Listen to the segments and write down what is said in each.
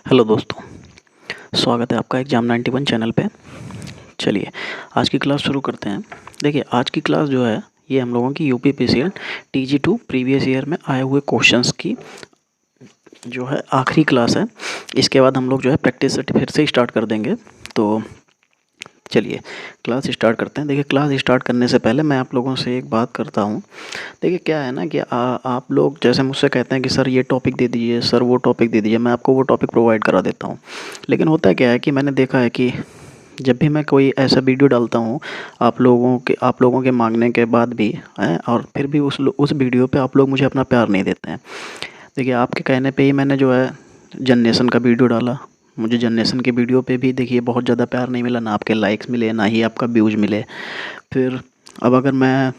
Hello दोस्तों, स्वागत है आपका एग्ज़ाम 91 चैनल पे। चलिए आज की क्लास शुरू करते हैं। देखिए आज की क्लास जो है ये हम लोगों की यूपीपीसीएल TG2 प्रीवियस ईयर में आए हुए क्वेश्चंस की जो है आखिरी क्लास है। इसके बाद हम लोग जो है प्रैक्टिस से फिर से स्टार्ट कर देंगे। तो चलिए क्लास स्टार्ट करते हैं। देखिए क्लास स्टार्ट करने से पहले मैं आप लोगों से एक बात करता हूँ। देखिए क्या है ना कि आप लोग जैसे मुझसे कहते हैं कि सर ये टॉपिक दे दीजिए, सर वो टॉपिक दे दीजिए, मैं आपको वो टॉपिक प्रोवाइड करा देता हूँ। लेकिन होता क्या है कि मैंने देखा है कि जब भी मैं कोई ऐसा वीडियो डालता हूँ आप लोगों के मांगने के बाद भी हैं, और फिर भी उस वीडियो पे आप लोग मुझे अपना प्यार नहीं देते हैं। देखिए आपके कहने पे ही मैंने जो है जनरेशन का वीडियो डाला। मुझे जनरेशन के वीडियो पे भी देखिए बहुत ज़्यादा प्यार नहीं मिला, ना आपके लाइक्स मिले, ना ही आपका व्यूज़ मिले। फिर अब अगर मैं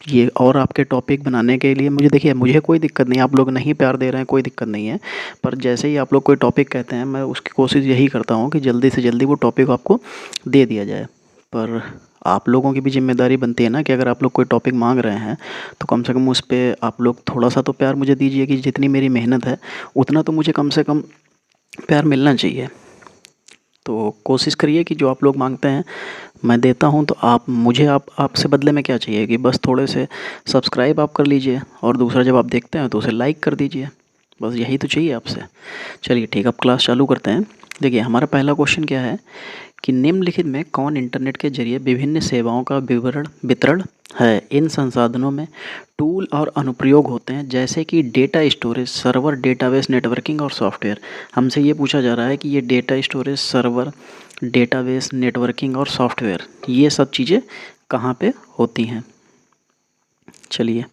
ये और आपके टॉपिक बनाने के लिए मुझे कोई दिक्कत नहीं है, आप लोग नहीं प्यार दे रहे हैं कोई दिक्कत नहीं है। पर जैसे ही आप लोग कोई टॉपिक कहते हैं मैं उसकी कोशिश यही करता हूँ कि जल्दी से जल्दी वो टॉपिक आपको दे दिया जाए। पर आप लोगों की भी ज़िम्मेदारी बनती है ना कि अगर आप लोग कोई टॉपिक मांग रहे हैं तो कम से कम उस पे आप लोग थोड़ा सा तो प्यार मुझे दीजिए कि जितनी मेरी मेहनत है उतना तो मुझे कम से कम प्यार मिलना चाहिए। तो कोशिश करिए कि जो आप लोग मांगते हैं मैं देता हूँ, तो आपसे बदले में क्या चाहिए कि बस थोड़े से सब्सक्राइब आप कर लीजिए, और दूसरा जब आप देखते हैं तो उसे लाइक कर दीजिए। बस यही तो चाहिए आपसे। चलिए ठीक है, अब क्लास चालू करते हैं। देखिए हमारा पहला क्वेश्चन क्या है कि निम्नलिखित में कौन इंटरनेट के जरिए विभिन्न सेवाओं का वितरण है। इन संसाधनों में टूल और अनुप्रयोग होते हैं जैसे कि data storage, server, database, networking और सॉफ्टवेयर। हमसे ये पूछा जा रहा है कि ये data storage, server, database, networking और सॉफ्टवेयर ये सब चीज़ें कहाँ पे होती हैं। चलिए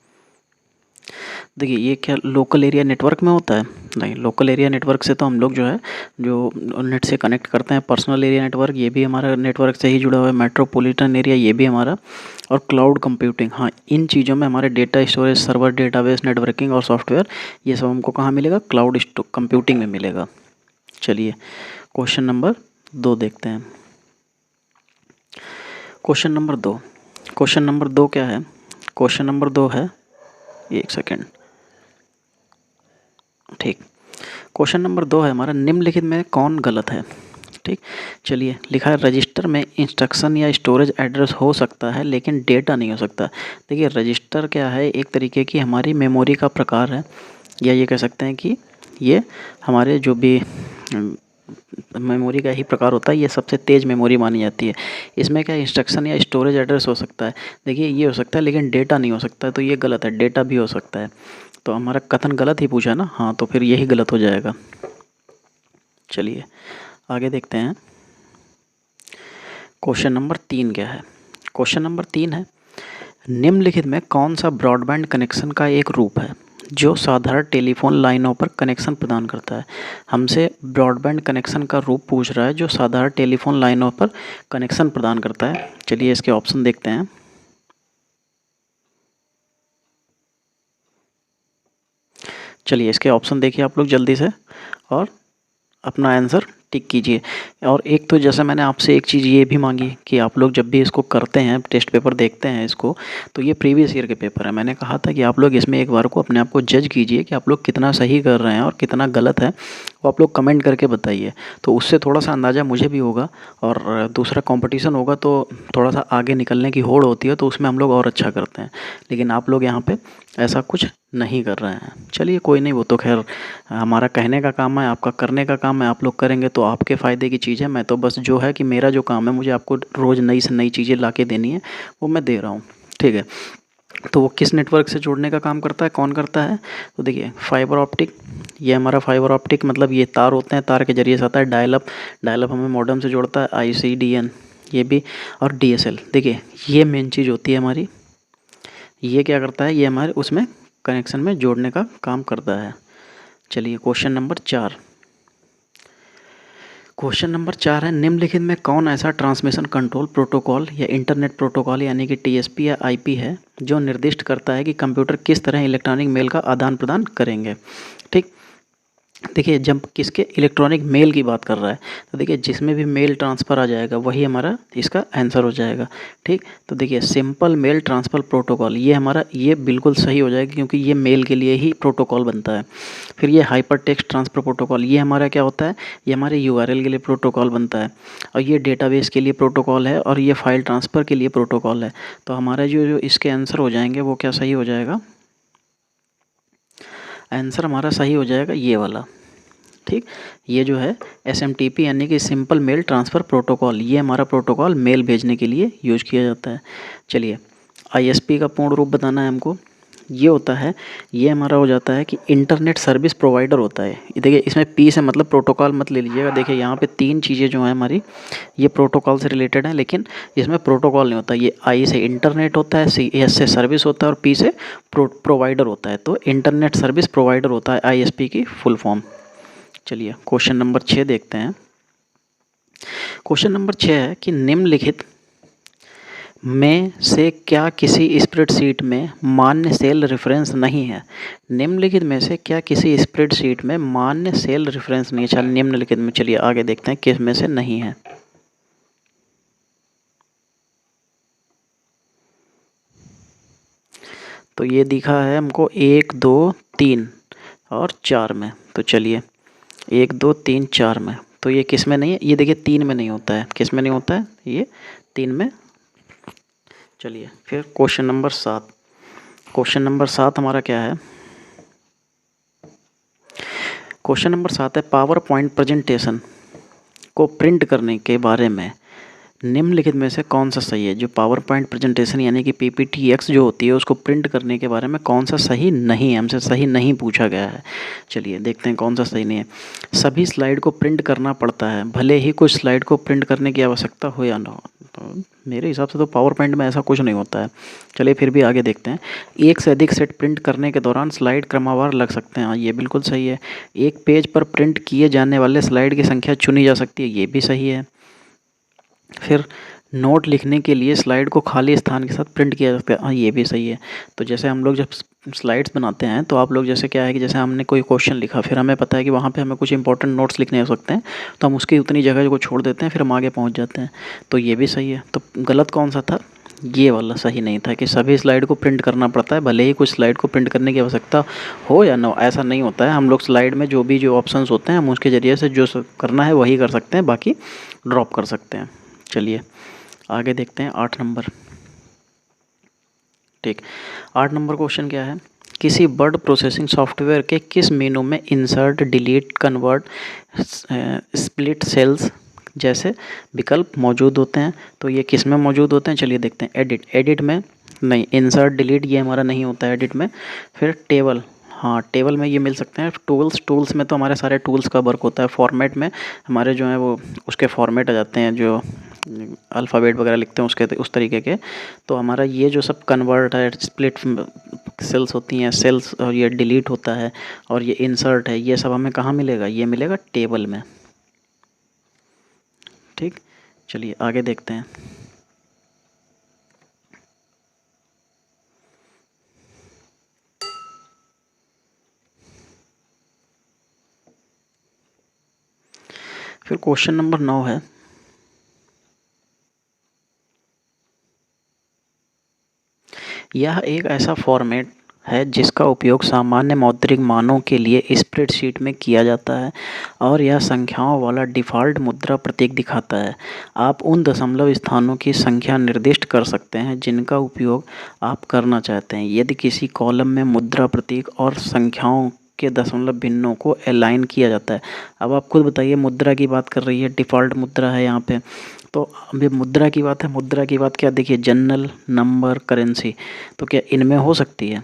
देखिए ये क्या लोकल एरिया नेटवर्क में होता है? नहीं, लोकल एरिया नेटवर्क से तो हम लोग जो है जो नेट से कनेक्ट करते हैं। पर्सनल एरिया नेटवर्क ये भी हमारा नेटवर्क से ही जुड़ा हुआ है। मेट्रोपॉलिटन एरिया ये भी हमारा। और क्लाउड कंप्यूटिंग, हाँ इन चीज़ों में हमारे data storage, server, database, networking और सॉफ्टवेयर ये सब हमको कहाँ मिलेगा? क्लाउड कंप्यूटिंग में मिलेगा। चलिए क्वेश्चन नंबर 2 देखते हैं। क्वेश्चन नंबर 2 क्या है? क्वेश्चन नंबर 2 है, एक सेकेंड, ठीक। क्वेश्चन नंबर 2 है हमारा, निम्नलिखित में कौन गलत है? ठीक, चलिए लिखा है रजिस्टर में इंस्ट्रक्शन या स्टोरेज एड्रेस हो सकता है लेकिन डेटा नहीं हो सकता। देखिए रजिस्टर क्या है? एक तरीके की हमारी मेमोरी का प्रकार है, या ये कह सकते हैं कि ये हमारे जो भी मेमोरी का ही प्रकार होता है, ये सबसे तेज़ मेमोरी मानी जाती है। इसमें क्या इंस्ट्रक्शन या स्टोरेज एड्रेस हो सकता है? देखिए ये हो सकता है लेकिन डेटा नहीं हो सकता है, तो ये गलत है। डेटा भी हो सकता है, तो हमारा कथन गलत ही पूछा ना, हाँ तो फिर यही गलत हो जाएगा। चलिए आगे देखते हैं। क्वेश्चन नंबर 3 क्या है? क्वेश्चन नंबर 3 है, निम्नलिखित में कौन सा ब्रॉडबैंड कनेक्शन का एक रूप है जो साधारण टेलीफोन लाइनों पर कनेक्शन प्रदान करता है? हमसे ब्रॉडबैंड कनेक्शन का रूप पूछ रहा है जो साधारण टेलीफोन लाइनों पर कनेक्शन प्रदान करता है। चलिए इसके ऑप्शन देखते हैं। चलिए इसके ऑप्शन देखिए आप लोग जल्दी से, और अपना आंसर टिक कीजिए। और एक तो जैसे मैंने आपसे एक चीज़ ये भी मांगी कि आप लोग जब भी इसको करते हैं, टेस्ट पेपर देखते हैं इसको, तो ये प्रीवियस ईयर के पेपर है। मैंने कहा था कि आप लोग इसमें एक बार को अपने आप को जज कीजिए कि आप लोग कितना सही कर रहे हैं और कितना गलत है, वो आप लोग कमेंट करके बताइए। तो उससे थोड़ा सा अंदाज़ा मुझे भी होगा, और दूसरा कंपटीशन होगा तो थोड़ा सा आगे निकलने की होड़ होती है, तो उसमें हम लोग और अच्छा करते हैं। लेकिन आप लोग यहाँ पे ऐसा कुछ नहीं कर रहे हैं। चलिए कोई नहीं, वो तो खैर हमारा कहने का काम है, आपका करने का काम है। आप लोग करेंगे तो आपके फ़ायदे की चीज़ है। मैं तो बस जो है कि मेरा जो काम है, मुझे आपको रोज़ नई से नई चीज़ें ला के देनी है, वो मैं दे रहा हूँ। ठीक है, तो वो किस नेटवर्क से जोड़ने का काम करता है, कौन करता है? तो देखिए फाइबर ऑप्टिक, ये हमारा फाइबर ऑप्टिक मतलब ये तार होते हैं, तार के जरिए से आता है। डायल अप हमें मॉडेम से जोड़ता है। ICDN ये भी, और DSL। देखिए ये मेन चीज़ होती है हमारी। ये क्या करता है? ये हमारे उसमें कनेक्शन में जोड़ने का काम करता है। चलिए क्वेश्चन नंबर 4। क्वेश्चन नंबर 4 है, निम्नलिखित में कौन ऐसा ट्रांसमिशन कंट्रोल प्रोटोकॉल या इंटरनेट प्रोटोकॉल यानी कि TSP या IP है जो निर्दिष्ट करता है कि कंप्यूटर किस तरह इलेक्ट्रॉनिक मेल का आदान प्रदान करेंगे? ठीक, देखिए जब किसके इलेक्ट्रॉनिक मेल की बात कर रहा है, तो देखिए जिसमें भी मेल ट्रांसफ़र आ जाएगा वही हमारा इसका आंसर हो जाएगा। ठीक, तो देखिए सिंपल मेल ट्रांसफ़र प्रोटोकॉल ये हमारा ये बिल्कुल सही हो जाएगा, क्योंकि ये मेल के लिए ही प्रोटोकॉल बनता है। फिर ये हाइपर टेक्स्ट ट्रांसफ़र प्रोटोकॉल ये हमारा क्या होता है, ये हमारे यूआरएल के लिए प्रोटोकॉल बनता है, और ये डेटाबेस के लिए प्रोटोकॉल है, और ये फाइल ट्रांसफ़र के लिए प्रोटोकॉल है। तो हमारा जो जो इसके आंसर हो जाएंगे वो क्या सही हो जाएगा, आंसर हमारा सही हो जाएगा ये वाला। ठीक, ये जो है एसएमटीपी यानी कि सिंपल मेल ट्रांसफ़र प्रोटोकॉल, ये हमारा प्रोटोकॉल मेल भेजने के लिए यूज किया जाता है। चलिए, आईएसपी का पूर्ण रूप बताना है हमको। ये होता है, ये हमारा हो जाता है कि इंटरनेट सर्विस प्रोवाइडर होता है। ये देखिए इसमें पी से मतलब प्रोटोकॉल मत ले लीजिएगा। देखिए यहाँ पे 3 चीज़ें जो हैं हमारी ये प्रोटोकॉल से रिलेटेड हैं, लेकिन इसमें प्रोटोकॉल नहीं होता। ये आई से इंटरनेट होता है, सी एस से सर्विस होता है, और पी से प्रोवाइडर होता है। तो इंटरनेट सर्विस प्रोवाइडर होता है आईएसपी की फुल फॉर्म। चलिए क्वेश्चन नंबर 6 देखते हैं। क्वेश्चन नंबर 6 है कि निम्नलिखित में से क्या किसी स्प्रेडशीट में मान्य सेल रेफरेंस नहीं है। निम्नलिखित में से क्या किसी स्प्रेडशीट में मान्य सेल रेफरेंस नहीं है। चल निम्नलिखित में, चलिए आगे देखते हैं किस में से नहीं है। तो ये दिखा है हमको 1 2 3 और 4 में। तो चलिए 1 2 3 4 में, तो ये किस में नहीं है, ये देखिए 3 में नहीं होता है। किस में नहीं होता है, ये 3 में। चलिए फिर क्वेश्चन नंबर 7। क्वेश्चन नंबर 7 हमारा क्या है, क्वेश्चन नंबर 7 है पावर पॉइंट प्रेजेंटेशन को प्रिंट करने के बारे में निम्नलिखित में से कौन सा सही है। जो पावर पॉइंट प्रेजेंटेशन यानी कि पीपीटीएक्स जो होती है उसको प्रिंट करने के बारे में कौन सा सही नहीं है, हमसे सही नहीं पूछा गया है। चलिए देखते हैं कौन सा सही नहीं है। सभी स्लाइड को प्रिंट करना पड़ता है, भले ही कुछ स्लाइड को प्रिंट करने की आवश्यकता हो या ना हो। तो मेरे हिसाब से तो पावर पॉइंट में ऐसा कुछ नहीं होता है। चलिए फिर भी आगे देखते हैं। एक से अधिक सेट प्रिंट करने के दौरान स्लाइड क्रमवार लग सकते हैं, हाँ ये बिल्कुल सही है। एक पेज पर प्रिंट किए जाने वाले स्लाइड की संख्या चुनी जा सकती है, ये भी सही है। फिर नोट लिखने के लिए स्लाइड को खाली स्थान के साथ प्रिंट किया जा सकता है, हाँ ये भी सही है। तो जैसे हम लोग जब स्लाइड्स बनाते हैं तो आप लोग जैसे क्या है कि जैसे हमने कोई क्वेश्चन लिखा, फिर हमें पता है कि वहाँ पे हमें कुछ इंपॉर्टेंट नोट्स लिखने हो सकते हैं, तो हम उसकी उतनी जगह को छोड़ देते हैं, फिर हम आगे पहुँच जाते हैं। तो ये भी सही है। तो गलत कौन सा था, ये वाला सही नहीं था कि सभी स्लाइड को प्रिंट करना पड़ता है, भले ही कुछ स्लाइड को प्रिंट करने की आवश्यकता हो या ना हो, ऐसा नहीं होता है। हम लोग स्लाइड में जो भी जो ऑप्शंस होते हैं हम उसके ज़रिए से जो करना है वही कर सकते हैं, बाकी ड्रॉप कर सकते हैं। चलिए आगे देखते हैं 8 नंबर। ठीक, 8 नंबर क्वेश्चन क्या है, किसी वर्ड प्रोसेसिंग सॉफ्टवेयर के किस मेनू में insert delete convert split cells जैसे विकल्प मौजूद होते हैं। तो ये किस में मौजूद होते हैं, चलिए देखते हैं। एडिट, एडिट में नहीं, इंसर्ट डिलीट ये हमारा नहीं होता है एडिट में। फिर टेबल, हाँ टेबल में ये मिल सकते हैं। टूल्स, टूल्स में तो हमारे सारे टूल्स का वर्क होता है। फॉर्मेट में हमारे जो है वो उसके फॉर्मेट आ जाते हैं, जो अल्फ़ाबेट वगैरह लिखते हैं उसके उस तरीके के। तो हमारा ये जो सब कन्वर्ट है, स्प्लिट सेल्स होती हैं, सेल्स, और ये डिलीट होता है, और ये इंसर्ट है, ये सब हमें कहाँ मिलेगा, ये मिलेगा टेबल में। ठीक, चलिए आगे देखते हैं। फिर क्वेश्चन नंबर 9 है, यह एक ऐसा फॉर्मेट है जिसका उपयोग सामान्य मौद्रिक मानों के लिए स्प्रेडशीट में किया जाता है, और यह संख्याओं वाला डिफ़ॉल्ट मुद्रा प्रतीक दिखाता है। आप उन दशमलव स्थानों की संख्या निर्दिष्ट कर सकते हैं जिनका उपयोग आप करना चाहते हैं। यदि किसी कॉलम में मुद्रा प्रतीक और संख्याओं के दशमलव भिन्नों को अलाइन किया जाता है। अब आप खुद बताइए, मुद्रा की बात कर रही है, डिफ़ॉल्ट मुद्रा है यहाँ पे। तो अभी मुद्रा की बात है, मुद्रा की बात क्या, देखिए जनरल, नंबर, करेंसी, तो क्या इनमें हो सकती है,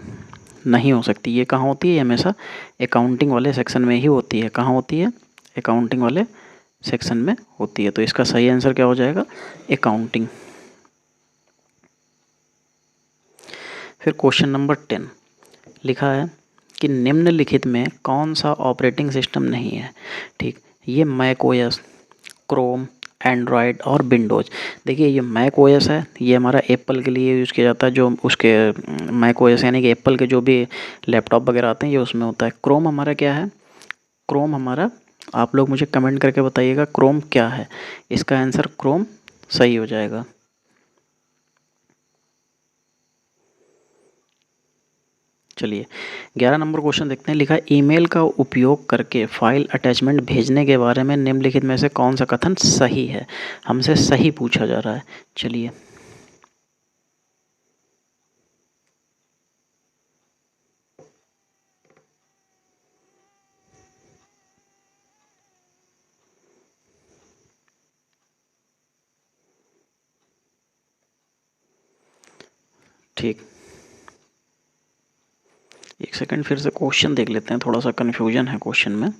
नहीं हो सकती। ये कहाँ होती है, हमेशा अकाउंटिंग वाले सेक्शन में ही होती है। कहाँ होती है, अकाउंटिंग वाले सेक्शन में होती है। तो इसका सही आंसर क्या हो जाएगा, अकाउंटिंग। फिर क्वेश्चन नंबर 10 लिखा है कि निम्नलिखित में कौन सा ऑपरेटिंग सिस्टम नहीं है। ठीक, ये मैक ओएस, क्रोम, एंड्रॉयड और विंडोज़। देखिए ये मैक ओएस है, ये हमारा एप्पल के लिए यूज़ किया जाता है। जो उसके मैक ओएस यानी कि एप्पल के जो भी लैपटॉप वगैरह आते हैं ये उसमें होता है। क्रोम हमारा क्या है, क्रोम हमारा, आप लोग मुझे कमेंट करके बताइएगा क्रोम क्या है। इसका आंसर क्रोम सही हो जाएगा। चलिए 11 नंबर क्वेश्चन देखते हैं। लिखा है ईमेल का उपयोग करके फाइल अटैचमेंट भेजने के बारे में निम्नलिखित में से कौन सा कथन सही है। हमसे सही पूछा जा रहा है। चलिए ठीक, एक सेकंड फिर से क्वेश्चन देख लेते हैं, थोड़ा सा कन्फ्यूजन है क्वेश्चन में।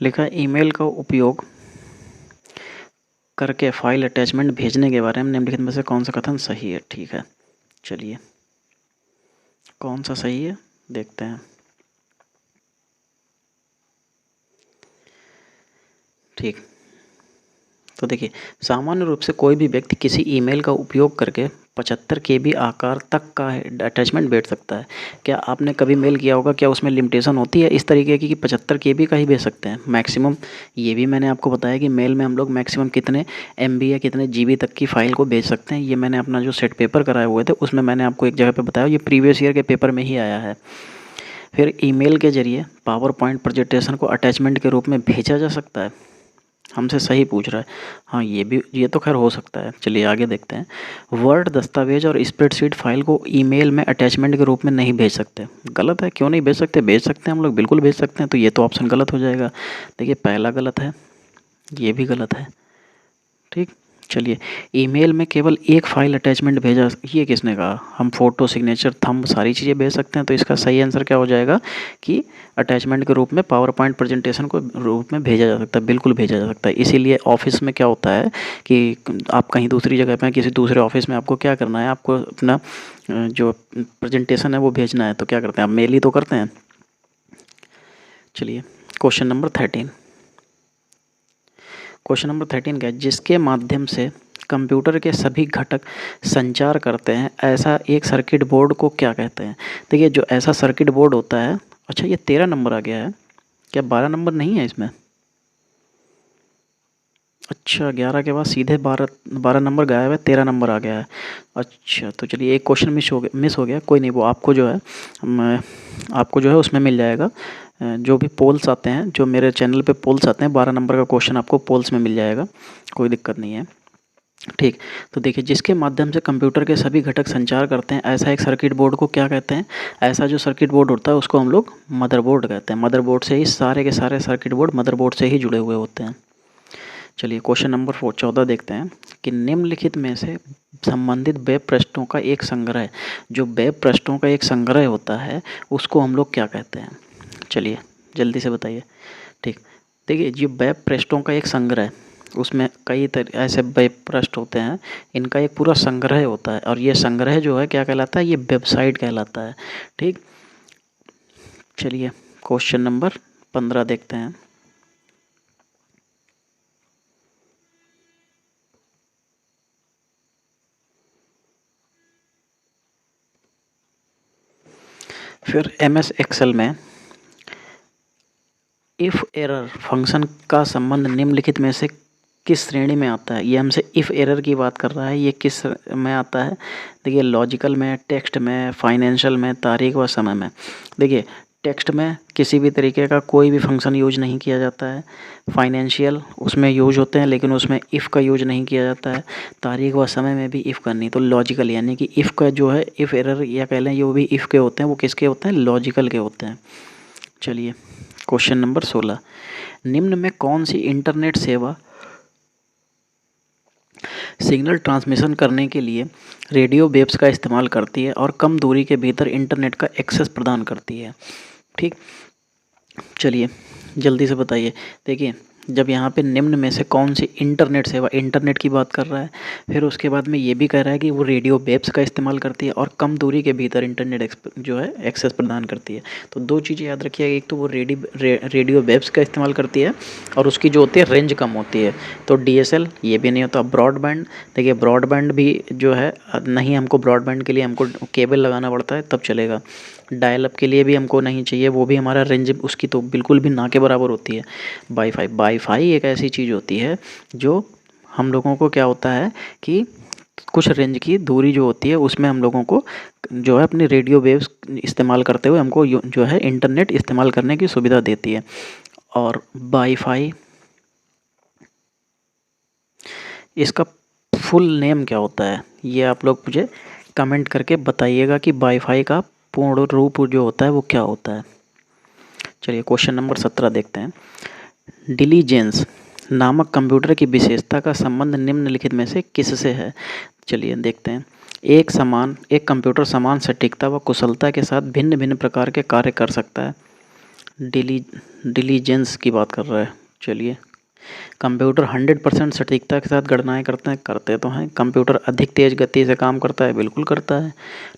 लिखा है ईमेल का उपयोग करके फाइल अटैचमेंट भेजने के बारे में निम्नलिखित में से कौन सा कथन सही है। ठीक है, चलिए कौन सा सही है देखते हैं। ठीक, तो देखिए सामान्य रूप से कोई भी व्यक्ति किसी ईमेल का उपयोग करके 75 KB आकार तक का अटैचमेंट भेज सकता है। क्या आपने कभी मेल किया होगा, क्या उसमें लिमिटेशन होती है इस तरीके की कि 75 KB का ही भेज सकते हैं मैक्सिमम। ये भी मैंने आपको बताया कि मेल में हम लोग मैक्सिमम कितने MB या कितने GB तक की फ़ाइल को भेज सकते हैं। ये मैंने अपना जो सेट पेपर कराए हुए थे उसमें मैंने आपको एक जगह पर बताया, ये प्रीवियस ईयर के पेपर में ही आया है। फिर ईमेल के जरिए पावर पॉइंट प्रेजेंटेशन को अटैचमेंट के रूप में भेजा जा सकता है। हमसे सही पूछ रहा है। हाँ ये तो खैर हो सकता है। चलिए आगे देखते हैं। वर्ड दस्तावेज और स्प्रेडशीट फाइल को ईमेल में अटैचमेंट के रूप में नहीं भेज सकते। गलत है, क्यों नहीं भेज सकते? भेज सकते हैं हम लोग, बिल्कुल भेज सकते हैं। तो ये तो ऑप्शन गलत हो जाएगा। देखिए पहला गलत है, ये भी गलत है। ठीक, चलिए ईमेल में केवल एक फ़ाइल अटैचमेंट भेजा, ये किसने कहा? हम फ़ोटो, सिग्नेचर, थंब सारी चीज़ें भेज सकते हैं। तो इसका सही आंसर क्या हो जाएगा कि अटैचमेंट के रूप में पावर पॉइंट प्रेजेंटेशन को रूप में भेजा जा सकता है, बिल्कुल भेजा जा सकता है। इसीलिए ऑफिस में क्या होता है कि आप कहीं दूसरी जगह पे, किसी दूसरे ऑफिस में आपको क्या करना है, आपको अपना जो प्रेजेंटेशन है वो भेजना है, तो क्या करते हैं आप? मेल ही तो करते हैं। चलिए क्वेश्चन नंबर 13। क्वेश्चन नंबर 13 क्या है? जिसके माध्यम से कंप्यूटर के सभी घटक संचार करते हैं, ऐसा एक सर्किट बोर्ड को क्या कहते हैं? देखिए जो ऐसा सर्किट बोर्ड होता है, अच्छा ये 13 नंबर आ गया है, क्या 12 नंबर नहीं है इसमें? अच्छा 11 के बाद सीधे 12 नंबर गायब है, 13 नंबर आ गया है। अच्छा तो चलिए एक क्वेश्चन मिस हो गया, कोई नहीं, वो आपको जो है आपको जो है उसमें मिल जाएगा। जो भी पोल्स आते हैं, जो मेरे चैनल पे पोल्स आते हैं, 12 नंबर का क्वेश्चन आपको पोल्स में मिल जाएगा, कोई दिक्कत नहीं है। ठीक, तो देखिए जिसके माध्यम से कंप्यूटर के सभी घटक संचार करते हैं, ऐसा एक सर्किट बोर्ड को क्या कहते हैं? ऐसा जो सर्किट बोर्ड होता है उसको हम लोग मदरबोर्ड कहते हैं। मदरबोर्ड से ही सारे के सारे सर्किट बोर्ड मदरबोर्ड से ही जुड़े हुए होते हैं। चलिए क्वेश्चन नंबर 14 देखते हैं कि निम्नलिखित में से संबंधित वेब पृष्ठों का एक संग्रह, जो वेब पृष्ठों का एक संग्रह होता है उसको हम लोग क्या कहते हैं? चलिए जल्दी से बताइए। ठीक, देखिए जो वेब पृष्ठों का एक संग्रह, उसमें कई ऐसे वेब पृष्ठ होते हैं, इनका एक पूरा संग्रह होता है, और ये संग्रह जो है क्या कहलाता है? ये वेबसाइट कहलाता है। ठीक, चलिए क्वेश्चन नंबर 15 देखते हैं। फिर MS एक्सेल में इफ़ एरर फंक्शन का संबंध निम्नलिखित में से किस श्रेणी में आता है? ये हमसे इफ़ एरर की बात कर रहा है, ये किस में आता है? देखिए लॉजिकल में, टेक्स्ट में, फाइनेंशियल में, तारीख व समय में। देखिए टेक्स्ट में किसी भी तरीके का कोई भी फंक्शन यूज नहीं किया जाता है। फाइनेंशियल उसमें यूज होते हैं लेकिन उसमें इफ़ का यूज नहीं किया जाता है। तारीख व समय में भी इफ़ करनी, तो लॉजिकल यानी कि इफ़ का जो है, इफ़ एरर या कह लें, ये वो भी इफ़ के होते हैं, वो किसके होते हैं? लॉजिकल के होते हैं। चलिए क्वेश्चन नंबर 16, निम्न में कौन सी इंटरनेट सेवा सिग्नल ट्रांसमिशन करने के लिए रेडियो वेव्स का इस्तेमाल करती है और कम दूरी के भीतर इंटरनेट का एक्सेस प्रदान करती है? ठीक, चलिए जल्दी से बताइए। देखिए जब यहाँ पे निम्न में से कौन सी इंटरनेट सेवा, इंटरनेट की बात कर रहा है। फिर उसके बाद में ये भी कह रहा है कि वो रेडियो वेव्स का इस्तेमाल करती है और कम दूरी के भीतर इंटरनेट जो है एक्सेस प्रदान करती है। तो दो चीज़ें याद रखिएगा, एक तो वो रेडियो वेव्स का इस्तेमाल करती है और उसकी जो होती है रेंज कम होती है। तो DSL ये भी नहीं होता। ब्रॉडबैंड, देखिए ब्रॉडबैंड भी जो है नहीं, हमको ब्रॉडबैंड के लिए हमको केबल लगाना पड़ता है तब चलेगा। डायल अप के लिए भी हमको नहीं चाहिए, वो भी हमारा रेंज उसकी तो बिल्कुल भी ना के बराबर होती है। वाईफाई एक ऐसी चीज़ होती है जो हम लोगों को क्या होता है कि कुछ रेंज की दूरी जो होती है उसमें हम लोगों को जो है अपनी रेडियो वेव्स इस्तेमाल करते हुए हमको जो है इंटरनेट इस्तेमाल करने की सुविधा देती है। और वाईफाई, इसका फुल नेम क्या होता है ये आप लोग मुझे कमेंट करके बताइएगा कि वाईफाई का पूर्ण रूप जो होता है वो क्या होता है। चलिए क्वेश्चन नंबर 17 देखते हैं। डिलीजेंस नामक कंप्यूटर की विशेषता का संबंध निम्नलिखित में से किससे है। चलिए देखते हैं। एक कंप्यूटर समान सटीकता व कुशलता के साथ भिन्न भिन्न प्रकार के कार्य कर सकता है। डिलीजेंस की बात कर रहा है। चलिए, कंप्यूटर 100% सटीकता के साथ गणनाएं करते तो हैं। कंप्यूटर अधिक तेज़ गति से काम करता है, बिल्कुल करता है।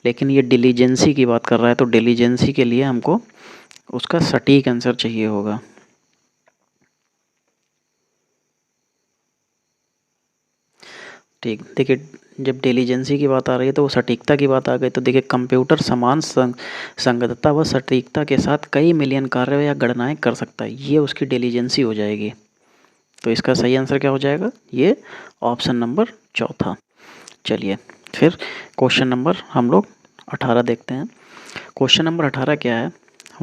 लेकिन ये डिलीजेंसी की बात कर रहा है, तो डिलीजेंसी के लिए हमको उसका सटीक आंसर चाहिए होगा। ठीक, देखिए जब डिलीजेंसी की बात आ रही है तो वो सटीकता की बात आ गई। तो देखिए कंप्यूटर समान संगतता व सटीकता के साथ कई मिलियन कार्य या गणनाएं कर सकता है, ये उसकी डिलीजेंसी हो जाएगी। तो इसका सही आंसर क्या हो जाएगा, ये ऑप्शन नंबर चौथा। चलिए फिर क्वेश्चन नंबर हम लोग 18 देखते हैं। क्वेश्चन नंबर 18 क्या है।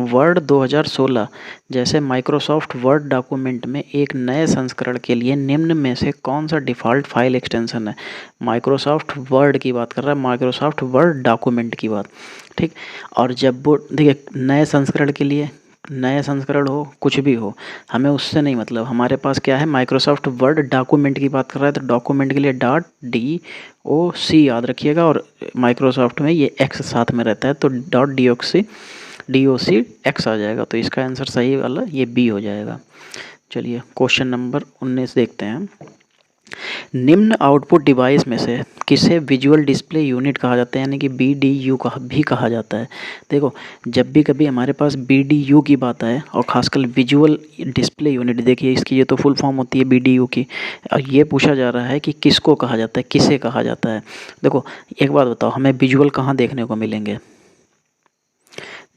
वर्ड 2016 जैसे माइक्रोसॉफ्ट वर्ड डॉक्यूमेंट में एक नए संस्करण के लिए निम्न में से कौन सा डिफ़ॉल्ट फाइल एक्सटेंशन है। माइक्रोसॉफ्ट वर्ड की बात कर रहा है, माइक्रोसॉफ्ट वर्ड डॉक्यूमेंट की बात। ठीक, और जब वो देखिए नए संस्करण के लिए, नए संस्करण हो कुछ भी हो, हमें उससे नहीं मतलब, हमारे पास क्या है, माइक्रोसॉफ्ट वर्ड डॉक्यूमेंट की बात कर रहा है। तो डॉक्यूमेंट के लिए .doc याद रखिएगा, और माइक्रोसॉफ्ट में ये एक्स साथ में रहता है, तो .doc एक्स आ जाएगा। तो इसका आंसर सही वाला ये बी हो जाएगा। चलिए क्वेश्चन नंबर 19 देखते हैं। निम्न आउटपुट डिवाइस में से किसे विजुअल डिस्प्ले यूनिट कहा जाता है, यानी कि BDU भी कहा जाता है। देखो जब भी कभी हमारे पास BDU की बात आए, और खासकर विजुअल डिस्प्ले यूनिट, देखिए इसकी ये तो फुल फॉर्म होती है BDU की, और ये पूछा जा रहा है कि किसको कहा जाता है, किसे कहा जाता है। देखो एक बात बताओ, हमें विजुअल कहाँ देखने को मिलेंगे।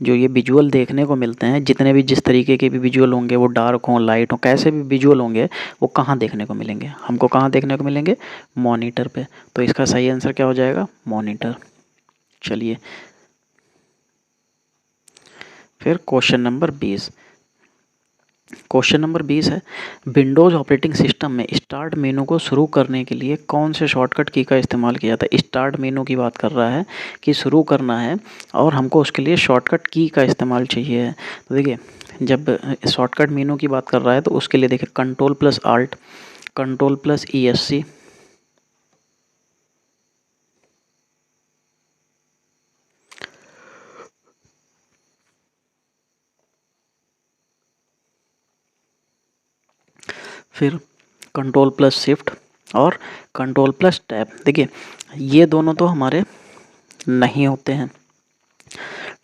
जो ये विजुअल देखने को मिलते हैं, जितने भी जिस तरीके के भी विजुअल होंगे, वो डार्क हों लाइट हो, कैसे भी विजुअल होंगे, वो कहाँ देखने को मिलेंगे, हमको कहाँ देखने को मिलेंगे, मॉनिटर पे। तो इसका सही आंसर क्या हो जाएगा, मॉनिटर। चलिए फिर क्वेश्चन नंबर 20। क्वेश्चन नंबर 20 है, विंडोज़ ऑपरेटिंग सिस्टम में स्टार्ट मेनू को शुरू करने के लिए कौन से शॉर्टकट की का इस्तेमाल किया जाता है। स्टार्ट मेनू की बात कर रहा है कि शुरू करना है और हमको उसके लिए शॉर्टकट की का इस्तेमाल चाहिए। तो देखिए जब शॉर्टकट मेनू की बात कर रहा है तो उसके लिए देखिए Ctrl+Alt, Ctrl+ESC, फिर Ctrl+Shift और Ctrl+Tab। देखिए ये दोनों तो हमारे नहीं होते हैं,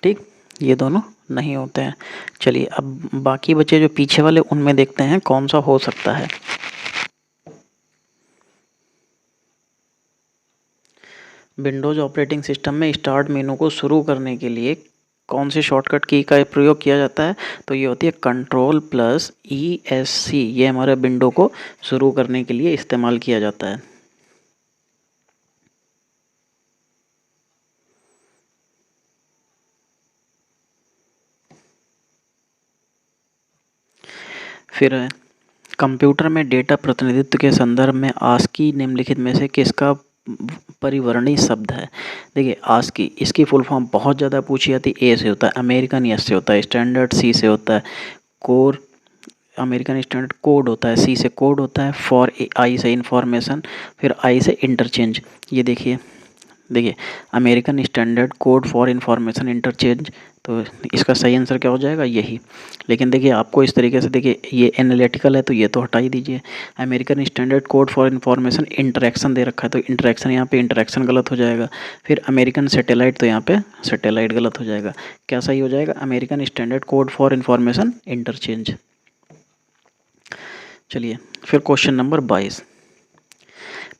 ठीक, ये दोनों नहीं होते हैं। चलिए अब बाकी बचे जो पीछे वाले, उनमें देखते हैं कौन सा हो सकता है। विंडोज़ ऑपरेटिंग सिस्टम में स्टार्ट मेनू को शुरू करने के लिए कौन सी शॉर्टकट की का प्रयोग किया जाता है, तो ये होती है Ctrl+ESC। ये हमारे विंडो को शुरू करने के लिए इस्तेमाल किया जाता है। फिर है, कंप्यूटर में डेटा प्रतिनिधित्व के संदर्भ में ASCII निम्नलिखित में से किसका परिवर्णी शब्द है। देखिए ASCII, इसकी फुल फॉर्म बहुत ज़्यादा पूछी जाती है। A से होता है अमेरिकन, S से होता है स्टैंडर्ड, C से होता है कोर, अमेरिकन स्टैंडर्ड कोड होता है, C से कोड होता है, I से इंफॉर्मेशन, फिर I से इंटरचेंज। ये देखिए देखिए American standard code for information interchange, तो इसका सही आंसर क्या हो जाएगा, यही। लेकिन देखिए आपको इस तरीके से, देखिए ये एनालिटिकल है तो ये तो हटा ही दीजिए। American standard code for information interaction दे रखा है, तो इंटरेक्शन यहाँ पे इंटरेक्शन गलत हो जाएगा। फिर अमेरिकन सैटेलाइट, तो यहाँ पे सैटेलाइट गलत हो जाएगा। क्या सही हो जाएगा, American standard code for information interchange. चलिए फिर क्वेश्चन नंबर 22,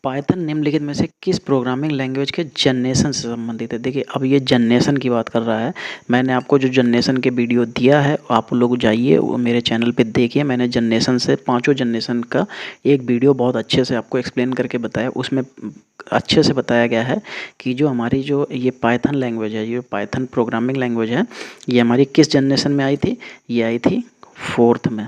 पाइथन निम्नलिखित में से किस प्रोग्रामिंग लैंग्वेज के जनरेशन से संबंधित है। देखिए अब ये जनरेशन की बात कर रहा है। मैंने आपको जो जनरेशन के वीडियो दिया है आप लोग जाइए वो मेरे चैनल पे देखिए। मैंने जनरेशन से 5 जनरेशन का एक वीडियो बहुत अच्छे से आपको एक्सप्लेन करके बताया। उसमें अच्छे से बताया गया है कि जो हमारी जो ये पाइथन लैंग्वेज है, ये पाइथन प्रोग्रामिंग लैंग्वेज है, ये हमारी किस जनरेशन में आई थी, ये आई थी 4th में।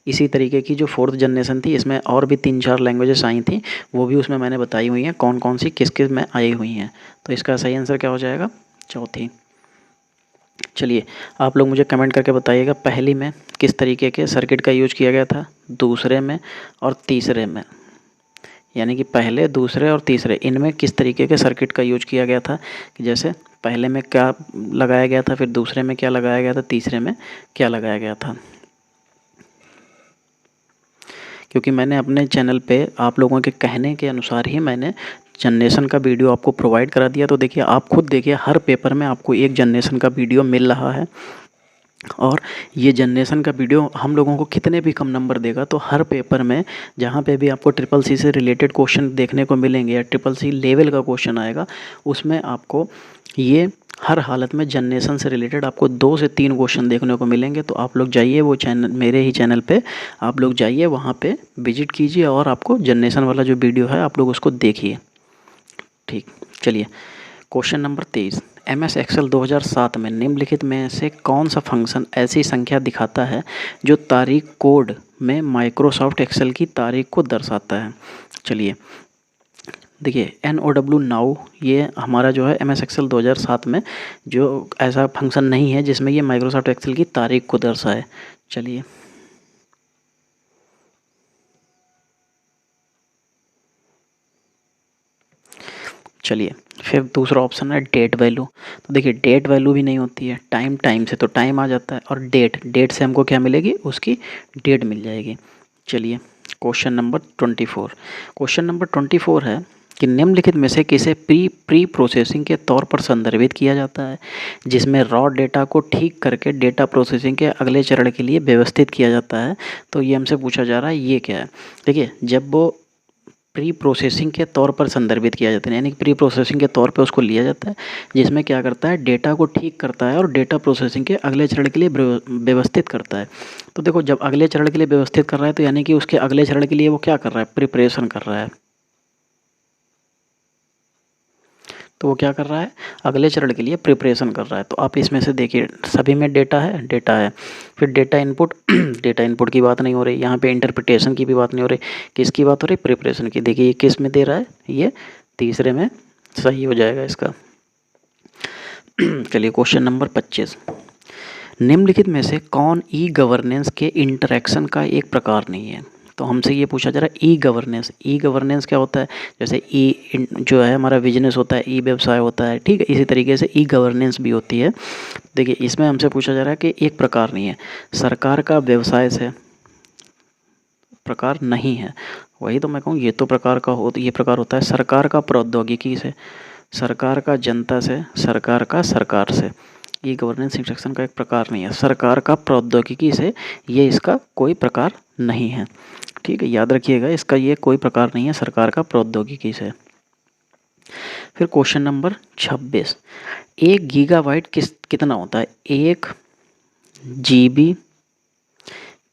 इसी तरीके की जो 4th जनरेशन थी इसमें और भी 3-4 लैंग्वेजेस आई थी, वो भी उसमें मैंने बताई हुई हैं कौन कौन सी किस किस में आई हुई हैं। तो इसका सही आंसर क्या हो जाएगा, 4थी। चलिए आप लोग मुझे कमेंट करके बताइएगा पहली में किस तरीके के सर्किट का यूज किया गया था, दूसरे में और तीसरे में, यानी कि पहले, दूसरे और तीसरे, इनमें किस तरीके के सर्किट का यूज किया गया था। कि जैसे पहले में क्या लगाया गया था, फिर दूसरे में क्या लगाया गया था, तीसरे में क्या लगाया गया था। क्योंकि मैंने अपने चैनल पे आप लोगों के कहने के अनुसार ही मैंने जनरेशन का वीडियो आपको प्रोवाइड करा दिया। तो देखिए आप खुद देखिए हर पेपर में आपको एक जनरेशन का वीडियो मिल रहा है, और ये जनरेशन का वीडियो हम लोगों को कितने भी कम नंबर देगा, तो हर पेपर में जहाँ पे भी आपको CCC से रिलेटेड क्वेश्चन देखने को मिलेंगे या CCC लेवल का क्वेश्चन आएगा, उसमें आपको ये हर हालत में जनरेशन से रिलेटेड आपको 2 से 3 क्वेश्चन देखने को मिलेंगे। तो आप लोग जाइए वो चैनल, मेरे ही चैनल पे आप लोग जाइए, वहाँ पे विजिट कीजिए और आपको जनरेशन वाला जो वीडियो है आप लोग उसको देखिए। ठीक, चलिए क्वेश्चन नंबर 23, MS एक्सेल 2007 में निम्नलिखित में से कौन सा फंक्शन ऐसी संख्या दिखाता है जो तारीख कोड में माइक्रोसॉफ्ट एक्सेल की तारीख को दर्शाता है। चलिए देखिए NOW नाउ, ये हमारा जो है MS एक्सेल 2007 में जो ऐसा फंक्शन नहीं है जिसमें ये माइक्रोसॉफ्ट एक्सेल की तारीख को दर्शाए। चलिए फिर दूसरा ऑप्शन है डेट वैल्यू। तो देखिए डेट वैल्यू भी नहीं होती है, टाइम से तो टाइम आ जाता है, और डेट से हमको क्या मिलेगी, उसकी डेट मिल जाएगी। चलिए क्वेश्चन नंबर 24, क्वेश्चन नंबर 24 है कि निम्नलिखित में से किसे प्री प्रोसेसिंग के तौर पर संदर्भित किया जाता है, जिसमें रॉ डेटा को ठीक करके डेटा प्रोसेसिंग के अगले चरण के लिए व्यवस्थित किया जाता है। तो ये हमसे पूछा जा रहा है ये क्या है। देखिए जब वो प्री प्रोसेसिंग के तौर पर संदर्भित किया जाता है, यानी कि प्री प्रोसेसिंग के तौर पे उसको लिया जाता है, जिसमें क्या करता है, डेटा को ठीक करता है और डेटा प्रोसेसिंग के अगले चरण के लिए व्यवस्थित करता है। तो देखो जब अगले चरण के लिए व्यवस्थित कर रहा है तो यानी कि उसके अगले चरण के लिए वो क्या कर रहा है, प्रिपरेशन कर रहा है। तो वो क्या कर रहा है, अगले चरण के लिए प्रिपरेशन कर रहा है। तो आप इसमें से देखिए सभी में डेटा है। फिर डेटा इनपुट डेटा इनपुट की बात नहीं हो रही, यहाँ पे इंटरप्रिटेशन की भी बात नहीं हो रही, किसकी बात हो रही, प्रिपरेशन की। देखिए ये किस में दे रहा है, ये तीसरे में सही हो जाएगा इसका। चलिए क्वेश्चन नंबर 25, निम्नलिखित में से कौन ई गवर्नेंस के इंटरेक्शन का एक प्रकार नहीं है। तो हमसे ये पूछा जा रहा है ई गवर्नेंस क्या होता है। जैसे जो है हमारा बिजनेस होता है, ई व्यवसाय होता है, ठीक है, इसी तरीके से ई गवर्नेंस भी होती है। देखिए इसमें हमसे पूछा जा रहा है कि एक प्रकार नहीं है, सरकार का व्यवसाय से प्रकार नहीं है। वही तो मैं कहूँ ये तो प्रकार का ये प्रकार होता है सरकार का प्रौद्योगिकी से, सरकार का जनता से, सरकार का सरकार से। ई गवर्नेंस इंस्ट्रक्शन का एक प्रकार नहीं है, सरकार का प्रौद्योगिकी से, ये इसका कोई प्रकार नहीं है। ठीक है, याद रखिएगा इसका ये कोई प्रकार नहीं है सरकार का प्रौद्योगिकी से। फिर क्वेश्चन नंबर 26, 1 गीगाबाइट कितना होता है, 1 GB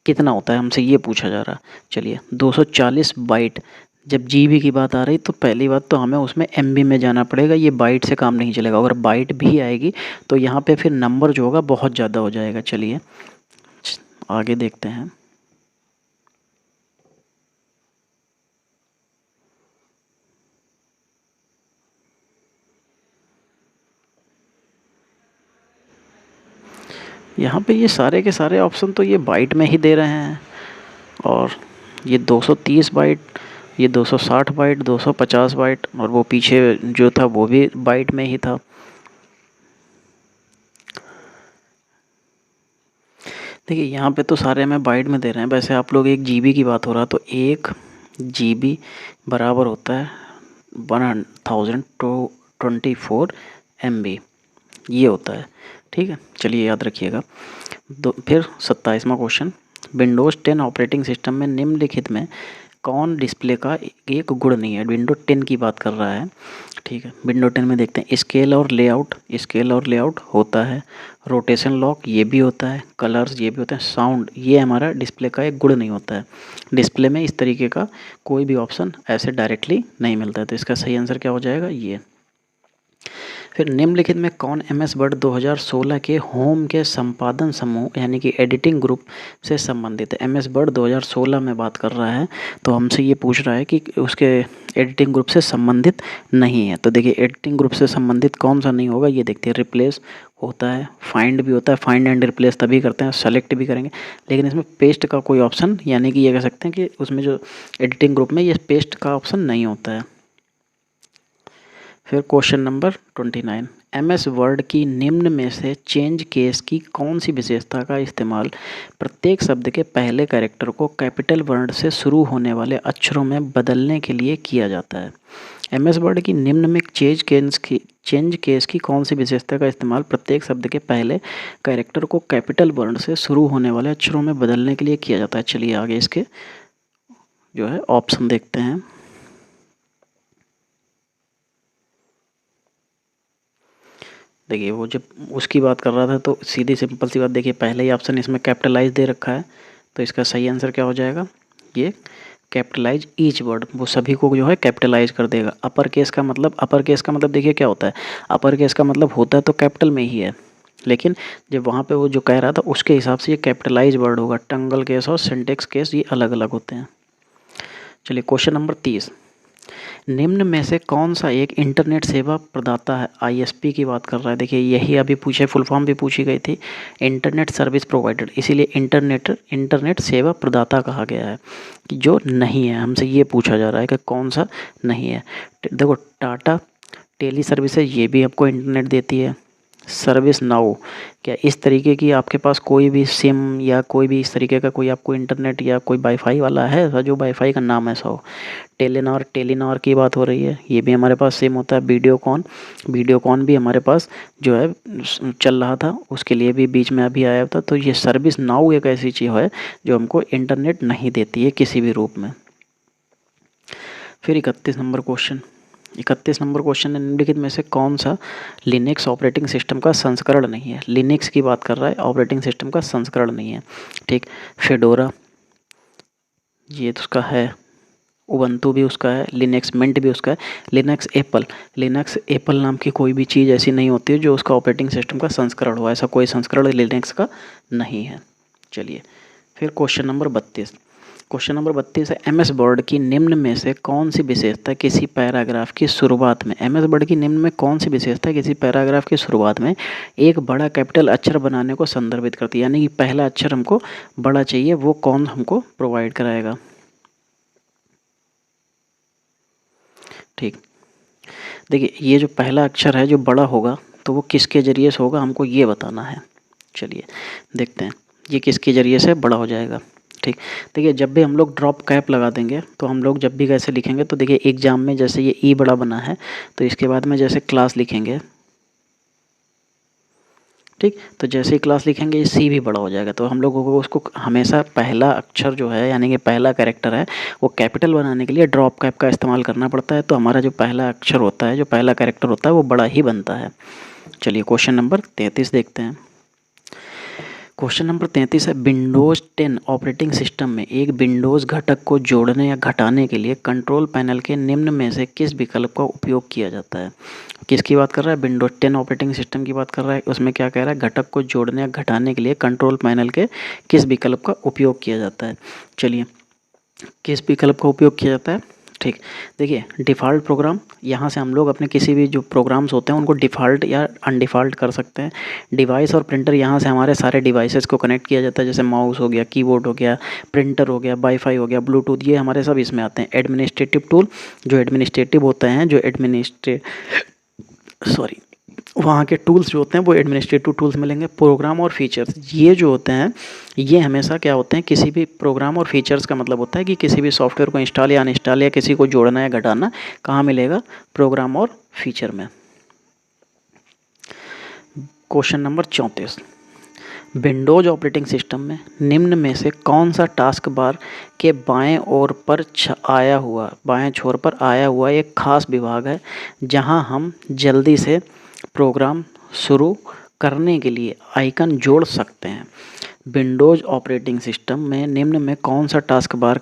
कितना होता है, हमसे ये पूछा जा रहा है। चलिए 240 बाइट। जब GB की बात आ रही तो पहली बात तो हमें उसमें MB में जाना पड़ेगा, ये बाइट से काम नहीं चलेगा। अगर बाइट भी आएगी तो यहाँ पे फिर नंबर जो होगा बहुत ज़्यादा हो जाएगा। चलिए आगे देखते हैं। यहाँ पे ये सारे के सारे ऑप्शन तो ये बाइट में ही दे रहे हैं, और ये 230 बाइट, ये 260 बाइट, 250 बाइट, और वो पीछे जो था वो भी बाइट में ही था। देखिए यहाँ पे तो सारे हमें बाइट में दे रहे हैं। वैसे आप लोग 1 GB की बात हो रहा, तो 1 GB बराबर होता है 1024 MB, ये होता है। ठीक है, चलिए याद रखिएगा। फिर 27वां क्वेश्चन, विंडोज़ 10 ऑपरेटिंग सिस्टम में निम्नलिखित में कौन डिस्प्ले का एक गुण नहीं है? विंडो 10 की बात कर रहा है। ठीक है, विंडो 10 में देखते हैं, स्केल और लेआउट होता है, रोटेशन लॉक ये भी होता है, कलर्स ये भी होते हैं, साउंड ये हमारा डिस्प्ले का एक गुण नहीं होता है। डिस्प्ले में इस तरीके का कोई भी ऑप्शन ऐसे डायरेक्टली नहीं मिलता है, तो इसका सही आंसर क्या हो जाएगा? ये। फिर निम्नलिखित में कौन MS वर्ड 2016 के होम के संपादन समूह यानी कि एडिटिंग ग्रुप से संबंधित है? MS वर्ड 2016 में बात कर रहा है, तो हमसे ये पूछ रहा है कि उसके एडिटिंग ग्रुप से संबंधित नहीं है। तो देखिए एडिटिंग ग्रुप से संबंधित कौन सा नहीं होगा, ये देखते हैं। रिप्लेस होता है, फाइंड भी होता है, फाइंड एंड रिप्लेस तभी करते हैं, सेलेक्ट भी करेंगे, लेकिन इसमें पेस्ट का कोई ऑप्शन, यानी कि ये कह सकते हैं कि उसमें जो एडिटिंग ग्रुप में ये पेस्ट का ऑप्शन नहीं होता है। फिर क्वेश्चन नंबर 29, MS वर्ड की निम्न में से चेंज केस की कौन सी विशेषता का इस्तेमाल प्रत्येक शब्द के पहले कैरेक्टर को कैपिटल वर्ण से शुरू होने वाले अक्षरों में बदलने के लिए किया जाता है? MS वर्ड की निम्न में चेंज केस की कौन सी विशेषता का इस्तेमाल प्रत्येक शब्द के पहले कैरेक्टर को कैपिटल वर्ण से शुरू होने वाले अक्षरों में बदलने के लिए किया जाता है? चलिए आगे इसके जो है ऑप्शन देखते हैं। देखिए वो जब उसकी बात कर रहा था तो सीधी सिंपल सी बात, देखिए पहले ही ऑप्शन इसमें कैपिटलाइज दे रखा है, तो इसका सही आंसर क्या हो जाएगा? ये कैपिटलाइज ईच वर्ड, वो सभी को जो है कैपिटलाइज कर देगा। अपर केस का मतलब देखिए क्या होता है, अपर केस का मतलब होता है तो कैपिटल में ही है, लेकिन जब वहाँ पे वो जो कह रहा था उसके हिसाब से ये कैपिटलाइज वर्ड होगा। टंगल केस और सिंटेक्स केस ये अलग अलग होते हैं। चलिए क्वेश्चन नंबर 30, निम्न में से कौन सा एक इंटरनेट सेवा प्रदाता है? ISP की बात कर रहा है। देखिए यही अभी पूछे, फुल फॉर्म भी पूछी गई थी, इंटरनेट सर्विस प्रोवाइडर, इसीलिए इंटरनेट सेवा प्रदाता कहा गया है कि जो नहीं है। हमसे ये पूछा जा रहा है कि कौन सा नहीं है। देखो टाटा टेली सर्विसेज ये भी आपको इंटरनेट देती है। सर्विस नाउ, क्या इस तरीके की आपके पास कोई भी सिम या कोई भी इस तरीके का कोई आपको इंटरनेट या कोई वाईफाई वाला है ऐसा जो वाईफाई का नाम ऐसा हो? टेलीनॉर की बात हो रही है, ये भी हमारे पास सिम होता है। वीडियोकॉन भी हमारे पास जो है चल रहा था, उसके लिए भी बीच में अभी आया था। तो ये सर्विस नाउ एक ऐसी चीज़ है जो हमको इंटरनेट नहीं देती है किसी भी रूप में। फिर 31 नंबर क्वेश्चन, निम्नलिखित में से कौन सा लिनक्स ऑपरेटिंग सिस्टम का संस्करण नहीं है? लिनक्स की बात कर रहा है, ऑपरेटिंग सिस्टम का संस्करण नहीं है। ठीक, फेडोरा ये तो उसका है, उबंटू भी उसका है, लिनक्स मिंट भी उसका है। लिनक्स एप्पल नाम की कोई भी चीज़ ऐसी नहीं होती है जो उसका ऑपरेटिंग सिस्टम का संस्करण हो, ऐसा कोई संस्करण लिनक्स का नहीं है। चलिए फिर क्वेश्चन नंबर 32 है, MS वर्ड की निम्न में से कौन सी विशेषता किसी पैराग्राफ की शुरुआत में, MS वर्ड की निम्न में कौन सी विशेषता किसी पैराग्राफ की शुरुआत में एक बड़ा कैपिटल अक्षर बनाने को संदर्भित करती है? यानी कि पहला अक्षर हमको बड़ा चाहिए, वो कौन हमको प्रोवाइड कराएगा? ठीक, देखिए ये जो पहला अक्षर है जो बड़ा होगा तो वो किसके ज़रिए से होगा, हमको ये बताना है। चलिए देखते हैं ये किसके ज़रिए से बड़ा हो जाएगा। ठीक, देखिए जब भी हम लोग ड्रॉप कैप लगा देंगे तो हम लोग जब भी कैसे लिखेंगे, तो देखिए एग्जाम में जैसे ये ई बड़ा बना है तो इसके बाद में जैसे क्लास लिखेंगे, ठीक, तो जैसे ही क्लास लिखेंगे ये सी भी बड़ा हो जाएगा। तो हम लोगों को उसको हमेशा पहला अक्षर जो है यानी कि पहला कैरेक्टर है वो कैपिटल बनाने के लिए ड्रॉप कैप का इस्तेमाल करना पड़ता है। तो हमारा जो पहला अक्षर होता है, जो पहला कैरेक्टर होता है वो बड़ा ही बनता है। चलिए क्वेश्चन नंबर 33 देखते हैं। क्वेश्चन नंबर 33 है, विंडोज़ 10 ऑपरेटिंग सिस्टम में एक विंडोज़ घटक को जोड़ने या घटाने के लिए कंट्रोल पैनल के निम्न में से किस विकल्प का उपयोग किया जाता है? किसकी बात कर रहा है? विंडोज़ 10 ऑपरेटिंग सिस्टम की बात कर रहा है। उसमें क्या कह रहा है? घटक को जोड़ने या घटाने के लिए कंट्रोल पैनल के किस विकल्प का उपयोग किया जाता है? चलिए किस विकल्प का उपयोग किया जाता है? ठीक, देखिए डिफ़ॉल्ट प्रोग्राम, यहाँ से हम लोग अपने किसी भी जो प्रोग्राम्स होते हैं उनको डिफ़ॉल्ट या अनडिफ़ॉल्ट कर सकते हैं। डिवाइस और प्रिंटर, यहाँ से हमारे सारे डिवाइसेस को कनेक्ट किया जाता है, जैसे माउस हो गया, कीबोर्ड हो गया, प्रिंटर हो गया, वाईफाई हो गया, ब्लूटूथ, ये हमारे सब इसमें आते हैं। एडमिनिस्ट्रेटिव टूल, जो एडमिनिस्ट्रेटिव होते हैं, जो वहाँ के टूल्स जो होते हैं वो एडमिनिस्ट्रेटिव टूल्स मिलेंगे। प्रोग्राम और फीचर्स, ये जो होते हैं ये हमेशा क्या होते हैं, किसी भी प्रोग्राम और फीचर्स का मतलब होता है कि किसी भी सॉफ्टवेयर को इंस्टॉल या अनइंस्टॉल या किसी को जोड़ना या घटाना कहाँ मिलेगा, प्रोग्राम और फीचर में। Question number 34, Windows operating system में निम्न में से कौन सा टास्क बार के बाएं छोर पर आया हुआ एक खास विभाग है जहां हम जल्दी से प्रोग्राम शुरू करने के लिए आइकन जोड़ सकते हैं। विंडोज ऑपरेटिंग सिस्टम में निम्न में कौन सा टास्क बार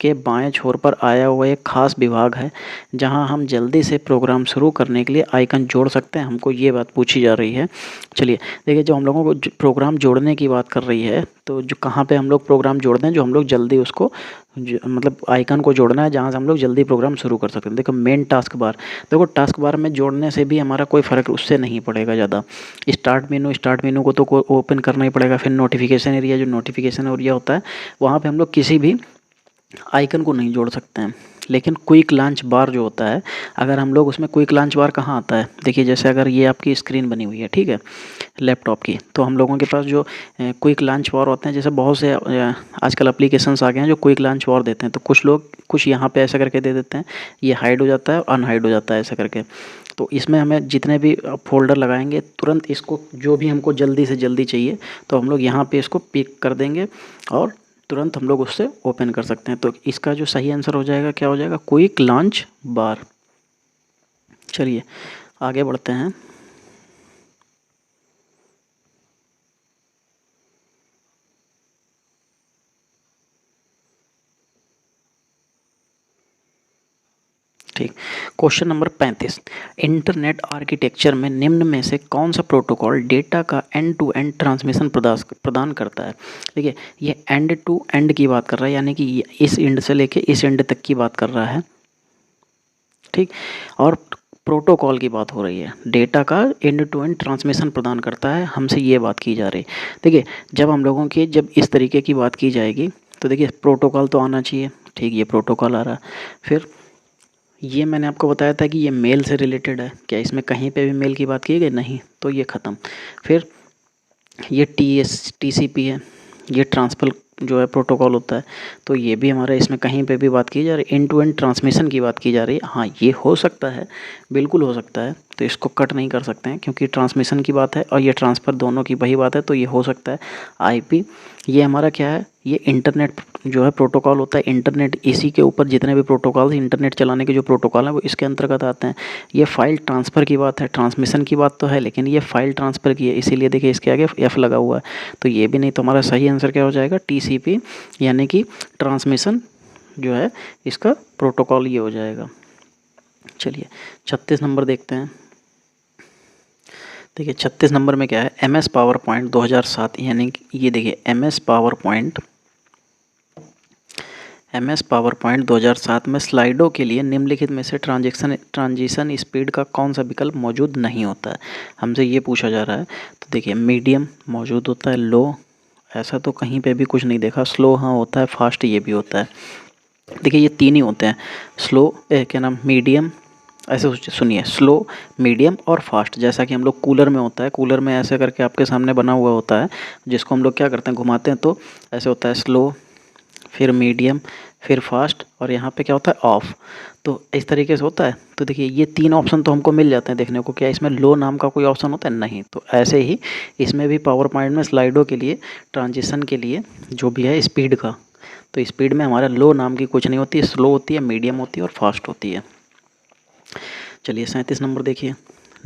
के बाएं छोर पर आया हुआ एक खास विभाग है जहां हम जल्दी से प्रोग्राम शुरू करने के लिए आइकन जोड़ सकते हैं, हमको ये बात पूछी जा रही है। चलिए देखिए, जो हम लोगों को प्रोग्राम जोड़ने की बात कर रही है, तो जो कहाँ पे हम लोग प्रोग्राम जोड़ दें, जो हम लोग जल्दी उसको मतलब आइकन को जोड़ना है जहाँ से हम लोग जल्दी प्रोग्राम शुरू कर सकते हैं। देखो मेन टास्क बार, देखो टास्क बार में जोड़ने से भी हमारा कोई फ़र्क उससे नहीं पड़ेगा ज़्यादा। स्टार्ट मेनू को तो ओपन करना ही पड़ेगा। फिर नोटिफिकेशन एरिया, जो नोटिफिकेशन एरिया होता है वहाँ पे हम लोग किसी भी आइकन को नहीं जोड़ सकते हैं। लेकिन क्विक लॉन्च बार जो होता है, अगर हम लोग उसमें, क्विक लॉन्च बार कहाँ आता है, देखिए जैसे अगर ये आपकी स्क्रीन बनी हुई है, ठीक है, लैपटॉप की, तो हम लोगों के पास जो क्विक लॉन्च बार होते हैं, जैसे बहुत से आजकल एप्लीकेशंस आ गए हैं जो क्विक लॉन्च बार देते हैं, तो कुछ लोग कुछ यहाँ पे ऐसा करके दे देते हैं, ये हाइड हो जाता है और अनहाइड हो जाता है ऐसा करके। तो इसमें हमें जितने भी फोल्डर लगाएंगे, तुरंत इसको जो भी हमको जल्दी से जल्दी चाहिए तो हम लोग यहाँ पे इसको पिक कर देंगे और तुरंत हम लोग उससे ओपन कर सकते हैं। तो इसका जो सही आंसर हो जाएगा, क्या हो जाएगा, क्विक लॉन्च बार। चलिए आगे बढ़ते हैं। ठीक, क्वेश्चन नंबर 35, इंटरनेट आर्किटेक्चर में निम्न में से कौन सा प्रोटोकॉल डेटा का एंड टू एंड ट्रांसमिशन प्रदान करता है। देखिए ये एंड टू एंड की बात कर रहा है, यानी कि इस एंड से लेके इस एंड तक की बात कर रहा है, ठीक, और प्रोटोकॉल की बात हो रही है, डेटा का एंड टू एंड ट्रांसमिशन प्रदान करता है, हमसे ये बात की जा रही। देखिए जब हम लोगों की जब इस तरीके की बात की जाएगी तो देखिए प्रोटोकॉल तो आना चाहिए, ठीक, ये प्रोटोकॉल आ रहा है। फिर ये मैंने आपको बताया था कि ये मेल से रिलेटेड है, क्या इसमें कहीं पे भी मेल की बात की गई, नहीं, तो ये ख़त्म। फिर ये TCP है, ये ट्रांसफर जो है प्रोटोकॉल होता है, तो ये भी हमारा इसमें कहीं पे भी बात की जा रही है, एंड टू एंड ट्रांसमिशन की बात की जा रही है। हाँ ये हो सकता है, बिल्कुल हो सकता है, तो इसको कट नहीं कर सकते हैं क्योंकि ट्रांसमिशन की बात है और ये ट्रांसफ़र दोनों की वही बात है, तो ये हो सकता है। IP ये हमारा क्या है, ये इंटरनेट जो है प्रोटोकॉल होता है, इंटरनेट, इसी के ऊपर जितने भी प्रोटोकॉल, इंटरनेट चलाने के जो प्रोटोकॉल हैं वो इसके अंतर्गत आते हैं। ये फाइल ट्रांसफ़र की बात है, ट्रांसमिशन की बात तो है लेकिन ये फाइल ट्रांसफ़र की है, इसीलिए देखिए इसके आगे F लगा हुआ है, तो ये भी नहीं, तो हमारा सही आंसर क्या हो जाएगा, TCP, यानी कि ट्रांसमिशन जो है इसका प्रोटोकॉल ये हो जाएगा। चलिए 36 नंबर देखते हैं। देखिए 36 नंबर में क्या है, MS पावर पॉइंट 2007, यानी कि ये देखिए MS पावर पॉइंट 2007 में स्लाइडों के लिए निम्नलिखित में से ट्रांजिशन स्पीड का कौन सा विकल्प मौजूद नहीं होता है, हमसे ये पूछा जा रहा है। तो देखिए मीडियम मौजूद होता है, लो ऐसा तो कहीं पे भी कुछ नहीं देखा, स्लो हाँ होता है, फास्ट ये भी होता है। देखिए ये तीन ही होते हैं, स्लो क्या नाम, मीडियम, ऐसे सुनिए, स्लो, मीडियम और फास्ट। जैसा कि हम लोग कूलर में होता है, कूलर में ऐसे करके आपके सामने बना हुआ होता है, जिसको हम लोग क्या करते हैं, घुमाते हैं, तो ऐसे होता है स्लो, फिर मीडियम, फिर फास्ट, और यहाँ पे क्या होता है, ऑफ। तो इस तरीके से होता है। तो देखिए ये तीन ऑप्शन तो हमको मिल जाते हैं देखने को, क्या इसमें लो नाम का कोई ऑप्शन होता है, नहीं। तो ऐसे ही इसमें भी पावर पॉइंट में स्लाइडों के लिए, ट्रांजिशन के लिए जो भी है स्पीड का, तो स्पीड में हमारा लो नाम की कुछ नहीं होती है, स्लो होती है, मीडियम होती है और फास्ट होती है। चलिए 37 नंबर देखिए,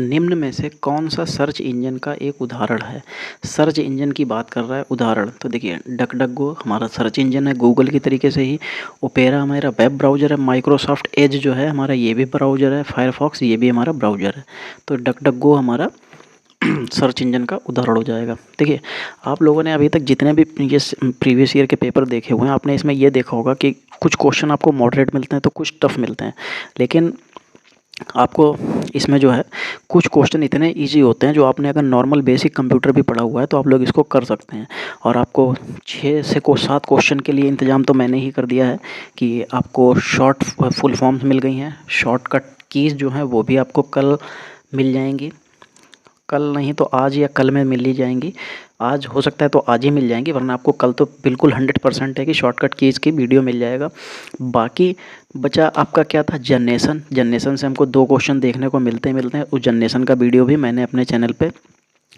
निम्न में से कौन सा सर्च इंजन का एक उदाहरण है। सर्च इंजन की बात कर रहा है, उदाहरण, तो देखिए डक डक गो हमारा सर्च इंजन है, गूगल की तरीके से ही। ओपेरा हमारा वेब ब्राउज़र है, माइक्रोसॉफ्ट एज जो है हमारा ये भी ब्राउज़र है, फायरफॉक्स ये भी हमारा ब्राउज़र है। तो डक डक गो हमारा सर्च इंजन का उदाहरण हो जाएगा। देखिए, आप लोगों ने अभी तक जितने भी ये प्रीवियस ईयर के पेपर देखे हुए हैं, आपने इसमें ये देखा होगा कि कुछ क्वेश्चन आपको मॉडरेट मिलते हैं तो कुछ टफ मिलते हैं, लेकिन आपको इसमें जो है कुछ क्वेश्चन इतने इजी होते हैं जो आपने अगर नॉर्मल बेसिक कंप्यूटर भी पढ़ा हुआ है तो आप लोग इसको कर सकते हैं। और आपको 6 से 7 क्वेश्चन के लिए इंतज़ाम तो मैंने ही कर दिया है कि आपको शॉर्ट फुल फॉर्म्स मिल गई हैं, शॉर्टकट कीज़ जो हैं वो भी आपको कल मिल जाएंगी, कल नहीं तो आज या कल में मिल ही जाएंगी। आज हो सकता है तो आज ही मिल जाएंगी, वरना आपको कल तो बिल्कुल 100% है कि शॉर्टकट कीज़ की वीडियो मिल जाएगा। बाकी बचा आपका क्या था, जनरेशन से हमको 2 क्वेश्चन देखने को मिलते हैं। उस जनरेशन का वीडियो भी मैंने अपने चैनल पे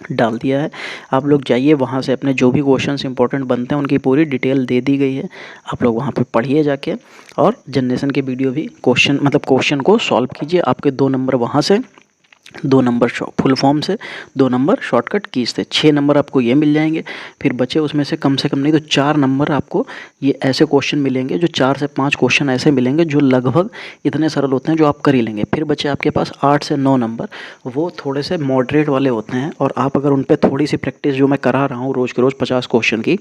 डाल दिया है। आप लोग जाइए, वहाँ से अपने जो भी क्वेश्चंस इंपॉर्टेंट बनते हैं उनकी पूरी डिटेल दे दी गई है, आप लोग वहाँ पे पढ़िए जाके, और जनरेशन के वीडियो भी क्वेश्चन को सॉल्व कीजिए। आपके 2 नंबर वहाँ से, 2 नंबर फुल फॉर्म से, 2 नंबर शॉर्टकट कीज़ से, 6 नंबर आपको ये मिल जाएंगे। फिर बचे उसमें से कम नहीं तो 4 नंबर आपको ये ऐसे क्वेश्चन मिलेंगे, जो 4 से 5 क्वेश्चन ऐसे मिलेंगे जो लगभग इतने सरल होते हैं जो आप कर ही लेंगे। फिर बचे आपके पास 8 से 9 नंबर, वो थोड़े से मॉडरेट वाले होते हैं, और आप अगर उन पर थोड़ी सी प्रैक्टिस जो मैं करा रहा हूँ रोज़ के रोज़ 50 क्वेश्चन की,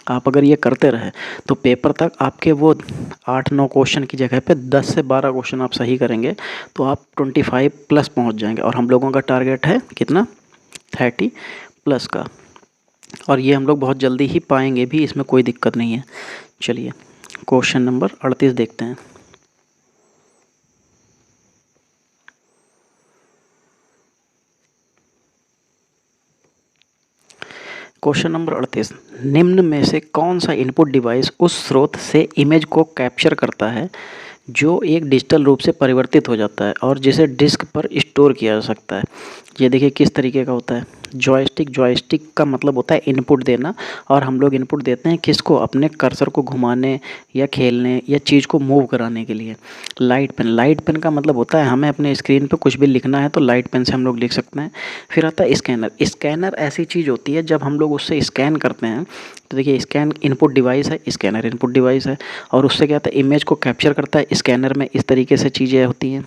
आप अगर ये करते रहे तो पेपर तक आपके वो 8-9 क्वेश्चन की जगह पे 10 से 12 क्वेश्चन आप सही करेंगे तो आप 25 प्लस पहुंच जाएंगे। और हम लोगों का टारगेट है कितना, 30 प्लस का, और ये हम लोग बहुत जल्दी ही पाएंगे भी, इसमें कोई दिक्कत नहीं है। चलिए क्वेश्चन नंबर 38 देखते हैं। क्वेश्चन नंबर 38, निम्न में से कौन सा इनपुट डिवाइस उस स्रोत से इमेज को कैप्चर करता है जो एक डिजिटल रूप से परिवर्तित हो जाता है और जिसे डिस्क पर स्टोर किया जा सकता है। ये देखिए किस तरीके का होता है, जॉयस्टिक का मतलब होता है इनपुट देना, और हम लोग इनपुट देते हैं किसको, अपने कर्सर को घुमाने या खेलने या चीज़ को मूव कराने के लिए। लाइट पेन का मतलब होता है हमें अपने स्क्रीन पे कुछ भी लिखना है तो लाइट पेन से हम लोग लिख सकते हैं। फिर आता है स्कैनर ऐसी चीज़ होती है जब हम लोग उससे स्कैन करते हैं, तो देखिए स्कैन इनपुट डिवाइस है, स्कैनर इनपुट डिवाइस है, और उससे क्या होता है, इमेज को कैप्चर करता है। स्कैनर में इस तरीके से चीज़ें होती हैं,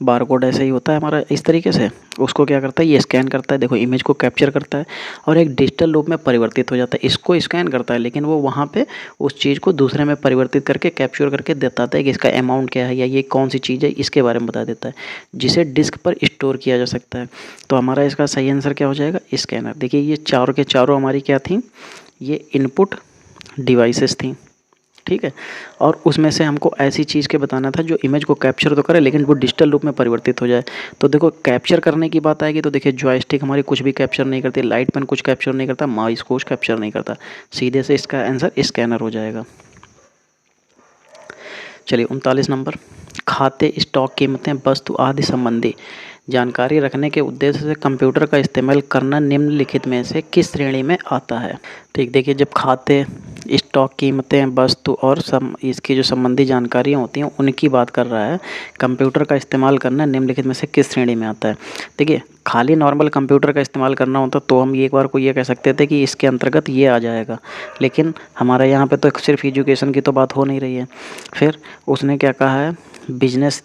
बारकोड ऐसे ही होता है हमारा इस तरीके से, उसको क्या करता है, ये स्कैन करता है, देखो इमेज को कैप्चर करता है और एक डिजिटल रूप में परिवर्तित हो जाता है। इसको स्कैन करता है, लेकिन वो वहाँ पे उस चीज़ को दूसरे में परिवर्तित करके कैप्चर करके बताता है कि इसका अमाउंट क्या है या ये कौन सी चीज़ है, इसके बारे में बता देता है, जिसे डिस्क पर स्टोर किया जा सकता है। तो हमारा इसका सही आंसर क्या हो जाएगा, स्कैनर। देखिए ये चारों के चारों हमारी क्या थी, ये इनपुट डिवाइसेस थी, ठीक है। और उसमें से हमको ऐसी चीज़ के बताना था जो इमेज को कैप्चर तो करे लेकिन वो डिजिटल रूप में परिवर्तित हो जाए। तो देखो कैप्चर करने की बात आएगी तो देखिए जॉयस्टिक हमारी कुछ भी कैप्चर नहीं करती, लाइट पेन कुछ कैप्चर नहीं करता, माउस कुछ कैप्चर नहीं करता, सीधे से इसका आंसर स्कैनर हो जाएगा। चलिए 39 नंबर, खाते, स्टॉक, कीमतें, वस्तु आदि संबंधी जानकारी रखने के उद्देश्य से कंप्यूटर का इस्तेमाल करना निम्नलिखित में से किस श्रेणी में आता है। ठीक, देखिए जब खाते, स्टॉक, कीमतें, वस्तु और इसकी जो संबंधी जानकारियाँ होती हैं उनकी बात कर रहा है, कंप्यूटर का इस्तेमाल करना निम्नलिखित में से किस श्रेणी में आता है। देखिए खाली नॉर्मल कंप्यूटर का इस्तेमाल करना होता तो हम एक बार को ये कह सकते थे कि इसके अंतर्गत ये आ जाएगा, लेकिन हमारे यहाँ पे तो सिर्फ एजुकेशन की तो बात हो नहीं रही है। फिर उसने क्या कहा है, बिजनेस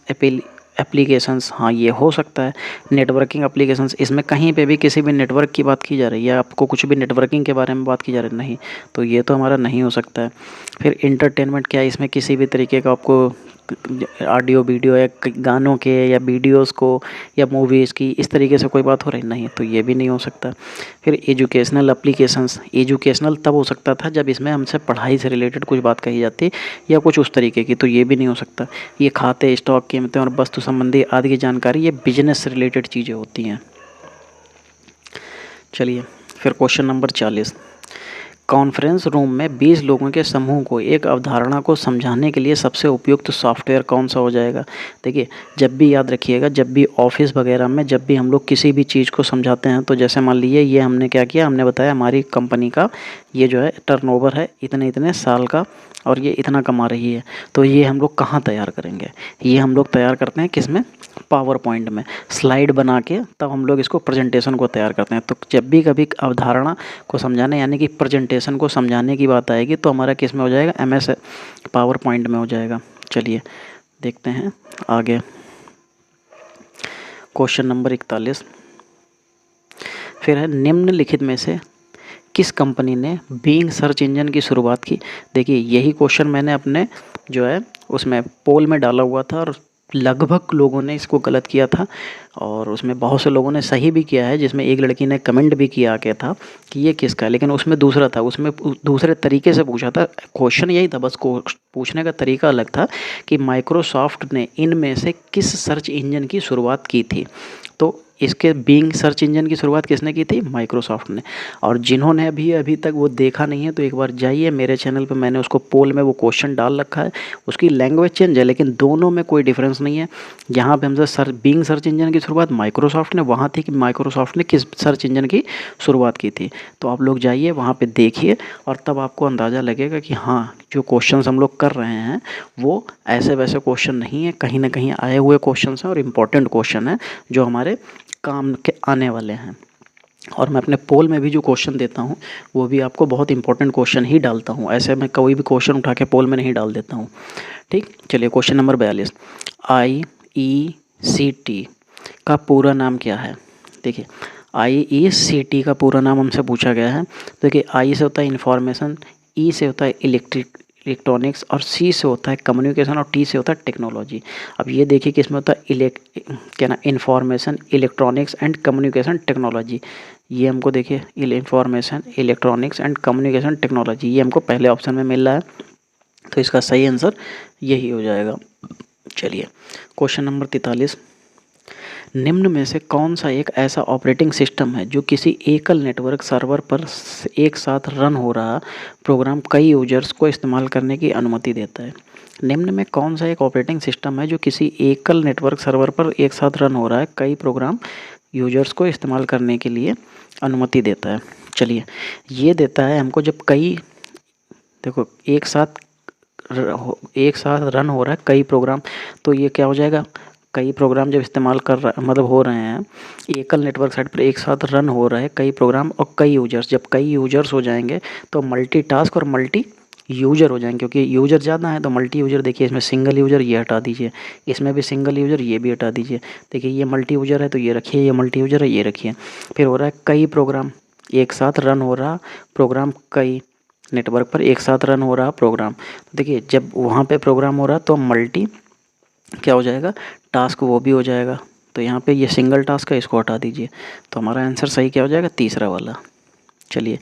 एप्लीकेशंस, हाँ ये हो सकता है। नेटवर्किंग एप्लीकेशंस, इसमें कहीं पे भी किसी भी नेटवर्क की बात की जा रही है, आपको कुछ भी नेटवर्किंग के बारे में बात की जा रही है, नहीं, तो ये तो हमारा नहीं हो सकता है। फिर इंटरटेनमेंट, क्या इसमें किसी भी तरीके का आपको ऑडियो वीडियो या गानों के या वीडियोस को या मूवीज़ की इस तरीके से कोई बात हो रही, नहीं, तो ये भी नहीं हो सकता। फिर एजुकेशनल एप्लीकेशंस, एजुकेशनल तब हो सकता था जब इसमें हमसे पढ़ाई से रिलेटेड कुछ बात कही जाती या कुछ उस तरीके की, तो ये भी नहीं हो सकता। ये खाते, स्टॉक, कीमतें और वस्तु संबंधी आदि की जानकारी ये बिजनेस से रिलेटेड चीज़ें होती हैं। चलिए फिर क्वेश्चन नंबर 40, कॉन्फ्रेंस रूम में 20 लोगों के समूह को एक अवधारणा को समझाने के लिए सबसे उपयुक्त सॉफ्टवेयर कौन सा हो जाएगा। देखिए जब भी याद रखिएगा, जब भी ऑफिस वगैरह में जब भी हम लोग किसी भी चीज़ को समझाते हैं, तो जैसे मान लीजिए ये हमने क्या किया, हमने बताया हमारी कंपनी का ये जो है टर्नओवर है इतने इतने साल का और ये इतना कमा रही है, तो ये हम लोग कहाँ तैयार करेंगे, ये हम लोग तैयार करते हैं किस में, पावर पॉइंट में स्लाइड बना के, तब हम लोग इसको प्रेजेंटेशन को तैयार करते हैं। तो जब भी कभी अवधारणा को समझाने यानी कि प्रेजेंटेशन को समझाने की बात आएगी तो हमारा किस में हो जाएगा, MS पावर पॉइंट में हो जाएगा। चलिए देखते हैं आगे, क्वेश्चन नंबर 41, फिर है निम्नलिखित में से किस कंपनी ने बिंग सर्च इंजन की शुरुआत की। देखिए यही क्वेश्चन मैंने अपने जो है उसमें पोल में डाला हुआ था और लगभग लोगों ने इसको गलत किया था और उसमें बहुत से लोगों ने सही भी किया है, जिसमें एक लड़की ने कमेंट भी किया के था कि ये किसका है, लेकिन उसमें दूसरा था, उसमें दूसरे तरीके से पूछा था। क्वेश्चन यही था, बस को पूछने का तरीका अलग था कि माइक्रोसॉफ्ट ने इनमें से किस सर्च इंजन की शुरुआत की थी। तो इसके बिंग सर्च इंजन की शुरुआत किसने की थी? माइक्रोसॉफ्ट ने। और जिन्होंने अभी तक वो देखा नहीं है तो एक बार जाइए मेरे चैनल पे, मैंने उसको पोल में वो क्वेश्चन डाल रखा है। उसकी लैंग्वेज चेंज है लेकिन दोनों में कोई डिफरेंस नहीं है। यहाँ पे हमसे बिंग सर्च इंजन की शुरुआत माइक्रोसॉफ्ट ने, वहाँ थी कि माइक्रोसॉफ्ट ने किस सर्च इंजन की शुरुआत की थी। तो आप लोग जाइए वहाँ पे देखिए और तब आपको अंदाज़ा लगेगा कि हाँ जो क्वेश्चंस हम लोग कर रहे हैं वो ऐसे वैसे क्वेश्चन नहीं है, कहीं ना कहीं आए हुए क्वेश्चंस हैं और इम्पोर्टेंट क्वेश्चन है जो हमारे काम के आने वाले हैं। और मैं अपने पोल में भी जो क्वेश्चन देता हूँ वो भी आपको बहुत इंपॉर्टेंट क्वेश्चन ही डालता हूँ, ऐसे मैं कोई भी क्वेश्चन उठा के पोल में नहीं डाल देता हूँ। ठीक, चलिए क्वेश्चन नंबर 42, IECT का पूरा नाम क्या है? देखिए IECT का पूरा नाम हमसे पूछा गया है। देखिए आई से होता है इंफॉर्मेशन, ई से होता है इलेक्ट्रॉनिक्स और सी से होता है कम्युनिकेशन और टी से होता है टेक्नोलॉजी। अब ये देखिए कि इसमें होता है क्या ना, information, electronics and communication technology. ये हमको देखिए information, electronics and communication technology ये हमको पहले ऑप्शन में मिल रहा है, तो इसका सही आंसर यही हो जाएगा। चलिए क्वेश्चन नंबर 43, निम्न में से कौन सा एक ऐसा ऑपरेटिंग सिस्टम है जो किसी एकल नेटवर्क सर्वर पर एक साथ रन हो रहा प्रोग्राम कई यूजर्स को इस्तेमाल करने की अनुमति देता है? निम्न में कौन सा एक ऑपरेटिंग सिस्टम है जो किसी एकल नेटवर्क सर्वर पर एक साथ रन हो रहा है कई प्रोग्राम यूजर्स को इस्तेमाल करने के लिए अनुमति देता है? चलिए ये देता है हमको जब कई, देखो एक साथ रन हो रहा है कई प्रोग्राम, तो ये क्या हो जाएगा? कई प्रोग्राम जब इस्तेमाल कर रहा मतलब हो रहे हैं एकल नेटवर्क साइट पर एक साथ रन हो रहा है कई प्रोग्राम और कई यूजर्स, जब कई यूजर्स हो जाएंगे तो मल्टीटास्क और मल्टी यूजर हो जाएंगे, क्योंकि यूजर ज़्यादा है तो मल्टी यूजर। देखिए इसमें सिंगल यूजर ये हटा दीजिए, इसमें भी सिंगल यूजर ये भी हटा दीजिए। देखिए ये मल्टी यूजर है तो ये रखिए, ये मल्टी यूजर है ये रखिए। फिर हो रहा है कई प्रोग्राम, एक साथ रन हो रहा प्रोग्राम कई नेटवर्क पर एक साथ रन हो रहा प्रोग्राम। देखिए जब वहाँ पे प्रोग्राम हो रहा तो मल्टी क्या हो जाएगा? टास्क वो भी हो जाएगा। तो यहाँ पे ये सिंगल टास्क है, इसको हटा दीजिए, तो हमारा आंसर सही क्या हो जाएगा? तीसरा वाला। चलिए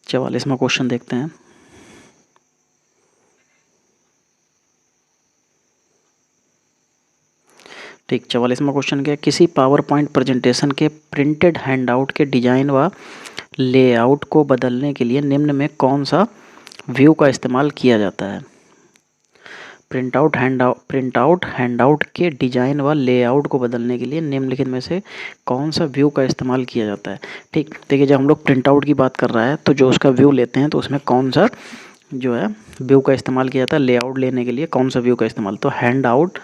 44वां क्वेश्चन देखते हैं। ठीक, 44वां क्वेश्चन क्या है? किसी पावर पॉइंट प्रेजेंटेशन के प्रिंटेड हैंडआउट के डिजाइन व लेआउट को बदलने के लिए निम्न में कौन सा व्यू का इस्तेमाल किया जाता है? प्रिंटआउट हैंडआउट के डिजाइन व लेआउट को बदलने के लिए निम्नलिखित में से कौन सा व्यू का इस्तेमाल किया जाता है? ठीक, देखिए जब हम लोग प्रिंटआउट की बात कर रहा है तो जो उसका व्यू लेते हैं तो उसमें कौन सा जो है व्यू का इस्तेमाल किया जाता है? लेआउट लेने के लिए कौन सा व्यू का इस्तेमाल? तो हैंडआउट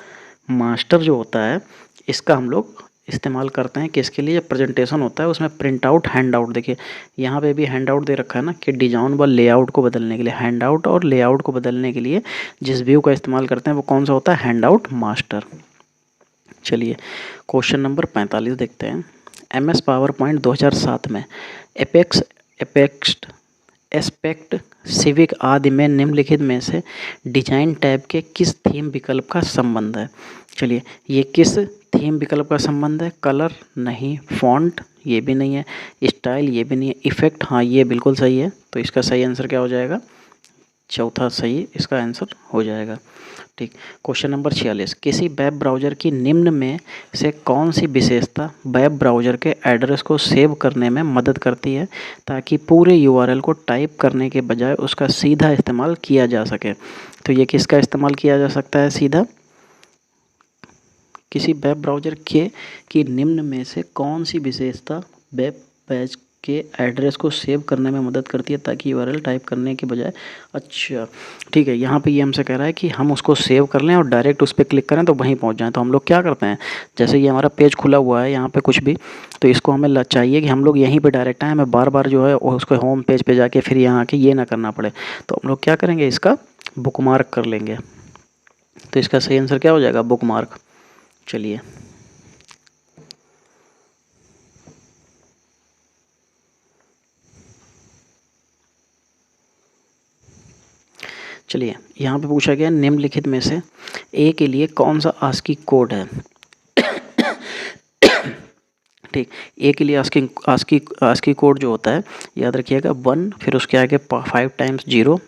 मास्टर जो होता है इसका हम लोग इस्तेमाल करते हैं किसके लिए? प्रेजेंटेशन होता है उसमें प्रिंट आउट हैंड आउट। देखिए यहाँ पे भी हैंड आउट दे रखा है ना कि डिजाइन व लेआउट को बदलने के लिए, हैंड आउट और लेआउट को बदलने के लिए जिस व्यू का इस्तेमाल करते हैं वो कौन सा होता है? Hand out master. चलिए क्वेश्चन नंबर 45 देखते हैं। MS पावर पॉइंट 2007 में एस्पेक्ट सिविक आदि में निम्नलिखित में से डिजाइन टैब के किस थीम विकल्प का संबंध है? चलिए ये किस थीम विकल्प का संबंध है? कलर नहीं, फॉन्ट ये भी नहीं है, स्टाइल ये भी नहीं है, इफेक्ट हाँ ये बिल्कुल सही है। तो इसका सही आंसर क्या हो जाएगा? चौथा सही इसका आंसर हो जाएगा। ठीक, क्वेश्चन नंबर 46, किसी वेब ब्राउज़र की निम्न में से कौन सी विशेषता वेब ब्राउज़र के एड्रेस को सेव करने में मदद करती है ताकि पूरे URL को टाइप करने के बजाय उसका सीधा इस्तेमाल किया जा सके? तो ये किसका इस्तेमाल किया जा सकता है सीधा? किसी वेब ब्राउज़र की निम्न में से कौन सी विशेषता वेब पेज के एड्रेस को सेव करने में मदद करती है ताकि URL टाइप करने के बजाय। अच्छा ठीक है, यहाँ पे ये हमसे कह रहा है कि हम उसको सेव कर लें और डायरेक्ट उस पर क्लिक करें तो वहीं पहुँच जाएँ। तो हम लोग क्या करते हैं, जैसे ये हमारा पेज खुला हुआ है यहाँ पे कुछ भी, तो इसको हमें चाहिए कि हम लोग यहीं पर डायरेक्ट आएँ, हमें बार बार जो है उसको होम पेज पर जाके फिर यहाँ आके ये ना करना पड़े। तो हम लोग क्या करेंगे, इसका बुकमार्क कर लेंगे। तो इसका सही आंसर क्या हो जाएगा? बुकमार्क। चलिए चलिए, यहाँ पे पूछा गया निम्नलिखित में से ए के लिए कौन सा आस्की कोड है। ठीक, ए के लिए आस्की कोड जो होता है, याद रखिएगा 1, फिर उसके आगे 5 टाइम्स 0,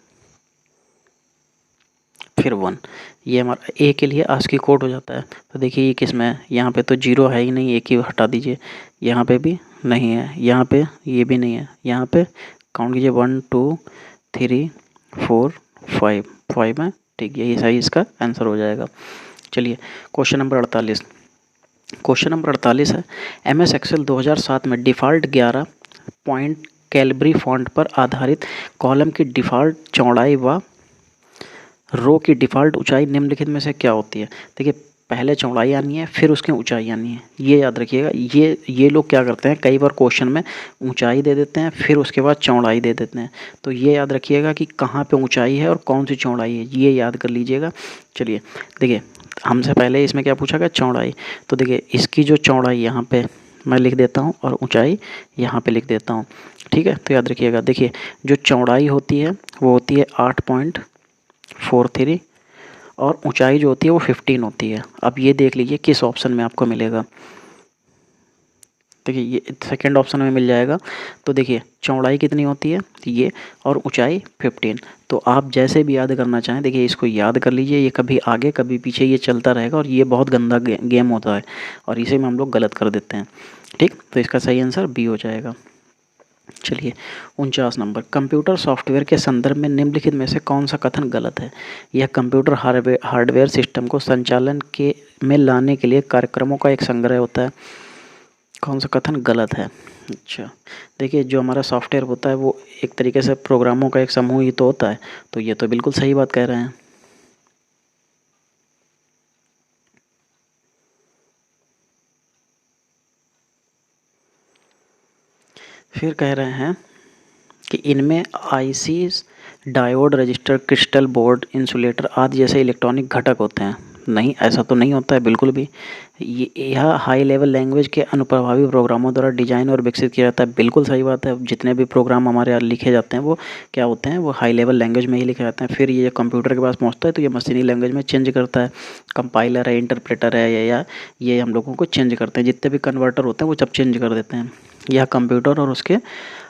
फिर 1। ये हमारा ए के लिए आस्की कोड हो जाता है। तो देखिए ये किस में है, यहाँ पे तो 0 है ही नहीं, एक ही हटा दीजिए, यहाँ पे भी नहीं है, यहाँ पे ये भी नहीं है, यहाँ पे काउंट कीजिए 1 2 3 4 5, 5 है। ठीक, यही सही इसका आंसर हो जाएगा। चलिए क्वेश्चन नंबर 48। क्वेश्चन नंबर 48 है, MS एक्सेल 2007 में डिफ़ॉल्ट 11 पॉइंट कैलबरी फॉन्ट पर आधारित कॉलम की डिफ़ॉल्ट चौड़ाई व रो की डिफ़ॉल्ट ऊंचाई निम्नलिखित में से क्या होती है। देखिए, पहले चौड़ाई आनी है, फिर उसकी ऊंचाई आनी है, ये याद रखिएगा। ये लोग क्या करते हैं, कई बार क्वेश्चन में ऊंचाई दे देते हैं, फिर उसके बाद चौड़ाई दे देते हैं। तो ये याद रखिएगा कि कहाँ पे ऊंचाई है और कौन सी चौड़ाई है, ये याद कर लीजिएगा। चलिए देखिए, हमसे पहले इसमें क्या पूछा गया, चौड़ाई। तो देखिए इसकी जो चौड़ाई यहाँ पे मैं लिख देता हूँ और ऊंचाई यहाँ पे लिख देता हूँ। ठीक है, तो याद रखिएगा। देखिए जो चौड़ाई होती है वो होती है 8.43 और ऊंचाई जो होती है वो 15 होती है। अब ये देख लीजिए किस ऑप्शन में आपको मिलेगा। देखिए ये सेकंड ऑप्शन में मिल जाएगा। तो देखिए चौड़ाई कितनी होती है ये, और ऊंचाई 15। तो आप जैसे भी याद करना चाहें, देखिए इसको याद कर लीजिए, ये कभी आगे कभी पीछे ये चलता रहेगा और ये बहुत गंदा गेम होता है और इसे में हम लोग गलत कर देते हैं। ठीक, तो इसका सही आंसर बी हो जाएगा। चलिए 49 नंबर, कंप्यूटर सॉफ्टवेयर के संदर्भ में निम्नलिखित में से कौन सा कथन गलत है। यह कंप्यूटर हार्डवेयर सिस्टम को संचालन के में लाने के लिए कार्यक्रमों का एक संग्रह होता है। कौन सा कथन गलत है। अच्छा, देखिए जो हमारा सॉफ्टवेयर होता है वो एक तरीके से प्रोग्रामों का एक समूह ही तो होता है, तो ये तो बिल्कुल सही बात कह रहे हैं। फिर कह रहे हैं कि इनमें ICs, diode, register, crystal, board, insulator आदि जैसे इलेक्ट्रॉनिक घटक होते हैं। नहीं, ऐसा तो नहीं होता है बिल्कुल भी। यह हाई लेवल लैंग्वेज के अनुप्रभावी प्रोग्रामों द्वारा डिजाइन और विकसित किया जाता है। बिल्कुल सही बात है। जितने भी प्रोग्राम हमारे यहाँ लिखे जाते हैं वो क्या होते हैं, वो हाई लेवल लैंग्वेज में ही लिखे जाते हैं। फिर ये कंप्यूटर के पास पहुँचता है तो ये मशीनी लैंग्वेज में चेंज करता है। कंपाइलर है, इंटरप्रेटर है, या ये हम लोगों को चेंज करते हैं। जितने भी कन्वर्टर होते हैं वो सब चेंज कर देते हैं। यह कंप्यूटर और उसके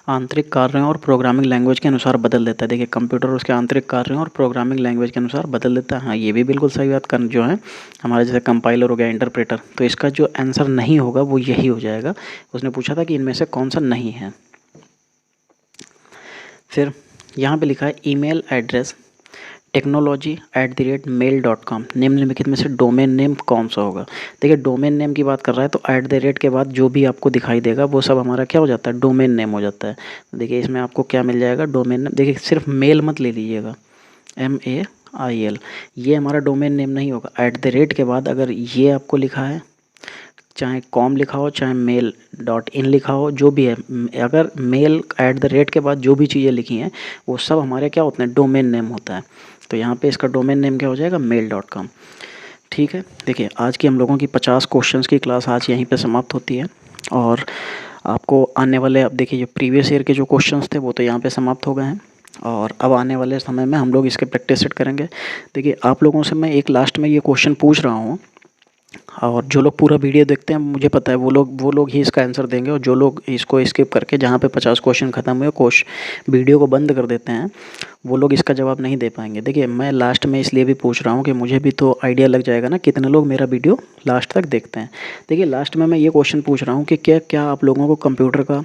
आंतरिक कार्यों और प्रोग्रामिंग लैंग्वेज के अनुसार बदल देता है। देखिए कंप्यूटर उसके आंतरिक कार्यों और प्रोग्रामिंग लैंग्वेज के अनुसार बदल देता है। हाँ, ये भी बिल्कुल सही बात कर जो है हमारा, जैसे कंपाइलर हो गया, इंटरप्रेटर। तो इसका जो आंसर नहीं होगा वो यही हो जाएगा। उसने पूछा था कि इनमें से कौन सा नहीं है। फिर यहाँ पे लिखा है ईमेल एड्रेस technology@mail.com निम्नलिखित में से डोमेन नेम कौन सा होगा। देखिए डोमेन नेम की बात कर रहा है तो @ के बाद जो भी आपको दिखाई देगा वो सब हमारा क्या हो जाता है, डोमेन नेम हो जाता है। देखिए इसमें आपको क्या मिल जाएगा, डोमेन नेम। देखिए सिर्फ मेल मत ले लीजिएगा, MAIL, ये हमारा डोमेन नेम नहीं होगा। @ के बाद अगर ये आपको लिखा है, चाहे कॉम लिखा हो चाहे mail.in लिखा हो, जो भी है, अगर मेल @ के बाद जो भी चीज़ें लिखी हैं वो सब हमारे क्या होते हैं, डोमेन नेम होता है। तो यहाँ पे इसका डोमेन नेम क्या हो जाएगा, mail.com। ठीक है, देखिए आज की हम लोगों की 50 क्वेश्चंस की क्लास आज यहीं पे समाप्त होती है। और आपको आने वाले, अब देखिए जो प्रीवियस ईयर के जो क्वेश्चंस थे वो तो यहाँ पे समाप्त हो गए हैं और अब आने वाले समय में हम लोग इसके प्रैक्टिस सेट करेंगे। देखिए आप लोगों से मैं एक लास्ट में ये क्वेश्चन पूछ रहा हूँ, और जो लोग पूरा वीडियो देखते हैं मुझे पता है वो लोग ही इसका आंसर देंगे, और जो लोग इसको स्किप करके जहाँ पे 50 क्वेश्चन ख़त्म हुए वीडियो को बंद कर देते हैं वो लोग इसका जवाब नहीं दे पाएंगे। देखिए मैं लास्ट में इसलिए भी पूछ रहा हूँ कि मुझे भी तो आइडिया लग जाएगा ना कितने लोग मेरा वीडियो लास्ट तक देखते हैं। देखिए लास्ट में मैं ये क्वेश्चन पूछ रहा हूँ कि क्या आप लोगों को कंप्यूटर का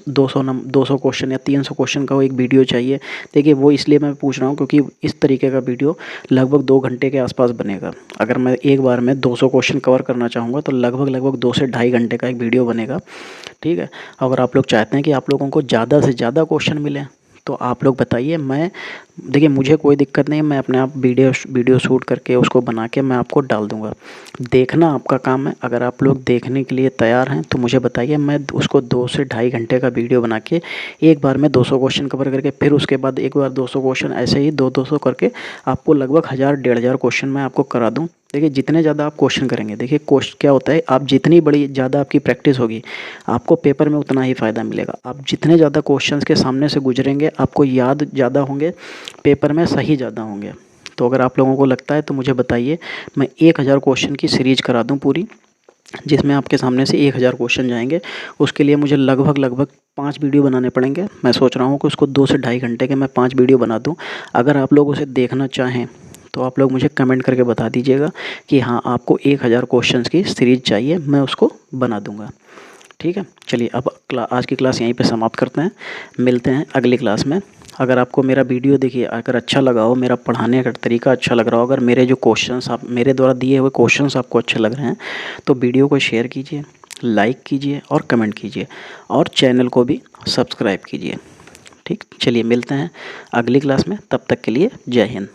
200 क्वेश्चन या 300 क्वेश्चन का वो एक वीडियो चाहिए। देखिए वो इसलिए मैं पूछ रहा हूँ क्योंकि इस तरीके का वीडियो लगभग 2 घंटे के आसपास बनेगा। अगर मैं एक बार में 200 क्वेश्चन कवर करना चाहूँगा तो लगभग 2 से ढाई घंटे का एक वीडियो बनेगा। ठीक है, अगर आप लोग चाहते हैं कि आप लोगों को ज़्यादा से ज़्यादा क्वेश्चन मिले तो आप लोग बताइए। मैं देखिए मुझे कोई दिक्कत नहीं है, मैं अपने आप वीडियो शूट करके उसको बना के मैं आपको डाल दूँगा। देखना आपका काम है। अगर आप लोग देखने के लिए तैयार हैं तो मुझे बताइए, मैं उसको 2 से ढाई घंटे का वीडियो बना के एक बार में 200 क्वेश्चन कवर करके फिर उसके बाद एक बार 200 क्वेश्चन, ऐसे ही 200 करके आपको लगभग 1000-1500 क्वेश्चन मैं आपको करा दूँ। देखिए जितने ज़्यादा आप क्वेश्चन करेंगे, देखिए क्या होता है, आप जितनी बड़ी ज़्यादा आपकी प्रैक्टिस होगी आपको पेपर में उतना ही फ़ायदा मिलेगा। आप जितने ज़्यादा क्वेश्चंस के सामने से गुजरेंगे आपको याद ज़्यादा होंगे पेपर में सही ज़्यादा होंगे। तो अगर आप लोगों को लगता है तो मुझे बताइए, मैं 1000 क्वेश्चन की सीरीज करा दूँ पूरी, जिसमें आपके सामने से 1000 क्वेश्चन जाएंगे। उसके लिए मुझे लगभग 5 वीडियो बनाने पड़ेंगे। मैं सोच रहा हूँ कि उसको 2 से ढाई घंटे के मैं 5 वीडियो बना दूँ। अगर आप लोग उसे देखना चाहें तो आप लोग मुझे कमेंट करके बता दीजिएगा कि हाँ, आपको 1000 क्वेश्चंस की सीरीज चाहिए, मैं उसको बना दूँगा। ठीक है, चलिए अब आज की क्लास यहीं पे समाप्त करते हैं। मिलते हैं अगली क्लास में। अगर आपको मेरा वीडियो देखिए अगर अच्छा लगा हो, मेरा पढ़ाने का तरीका अच्छा लग रहा हो, अगर मेरे जो क्वेश्चंस आप मेरे द्वारा दिए हुए क्वेश्चंस आपको अच्छे लग रहे हैं, तो वीडियो को शेयर कीजिए, लाइक कीजिए और कमेंट कीजिए, और चैनल को भी सब्सक्राइब कीजिए। ठीक, चलिए मिलते हैं अगली क्लास में, तब तक के लिए जय हिंद।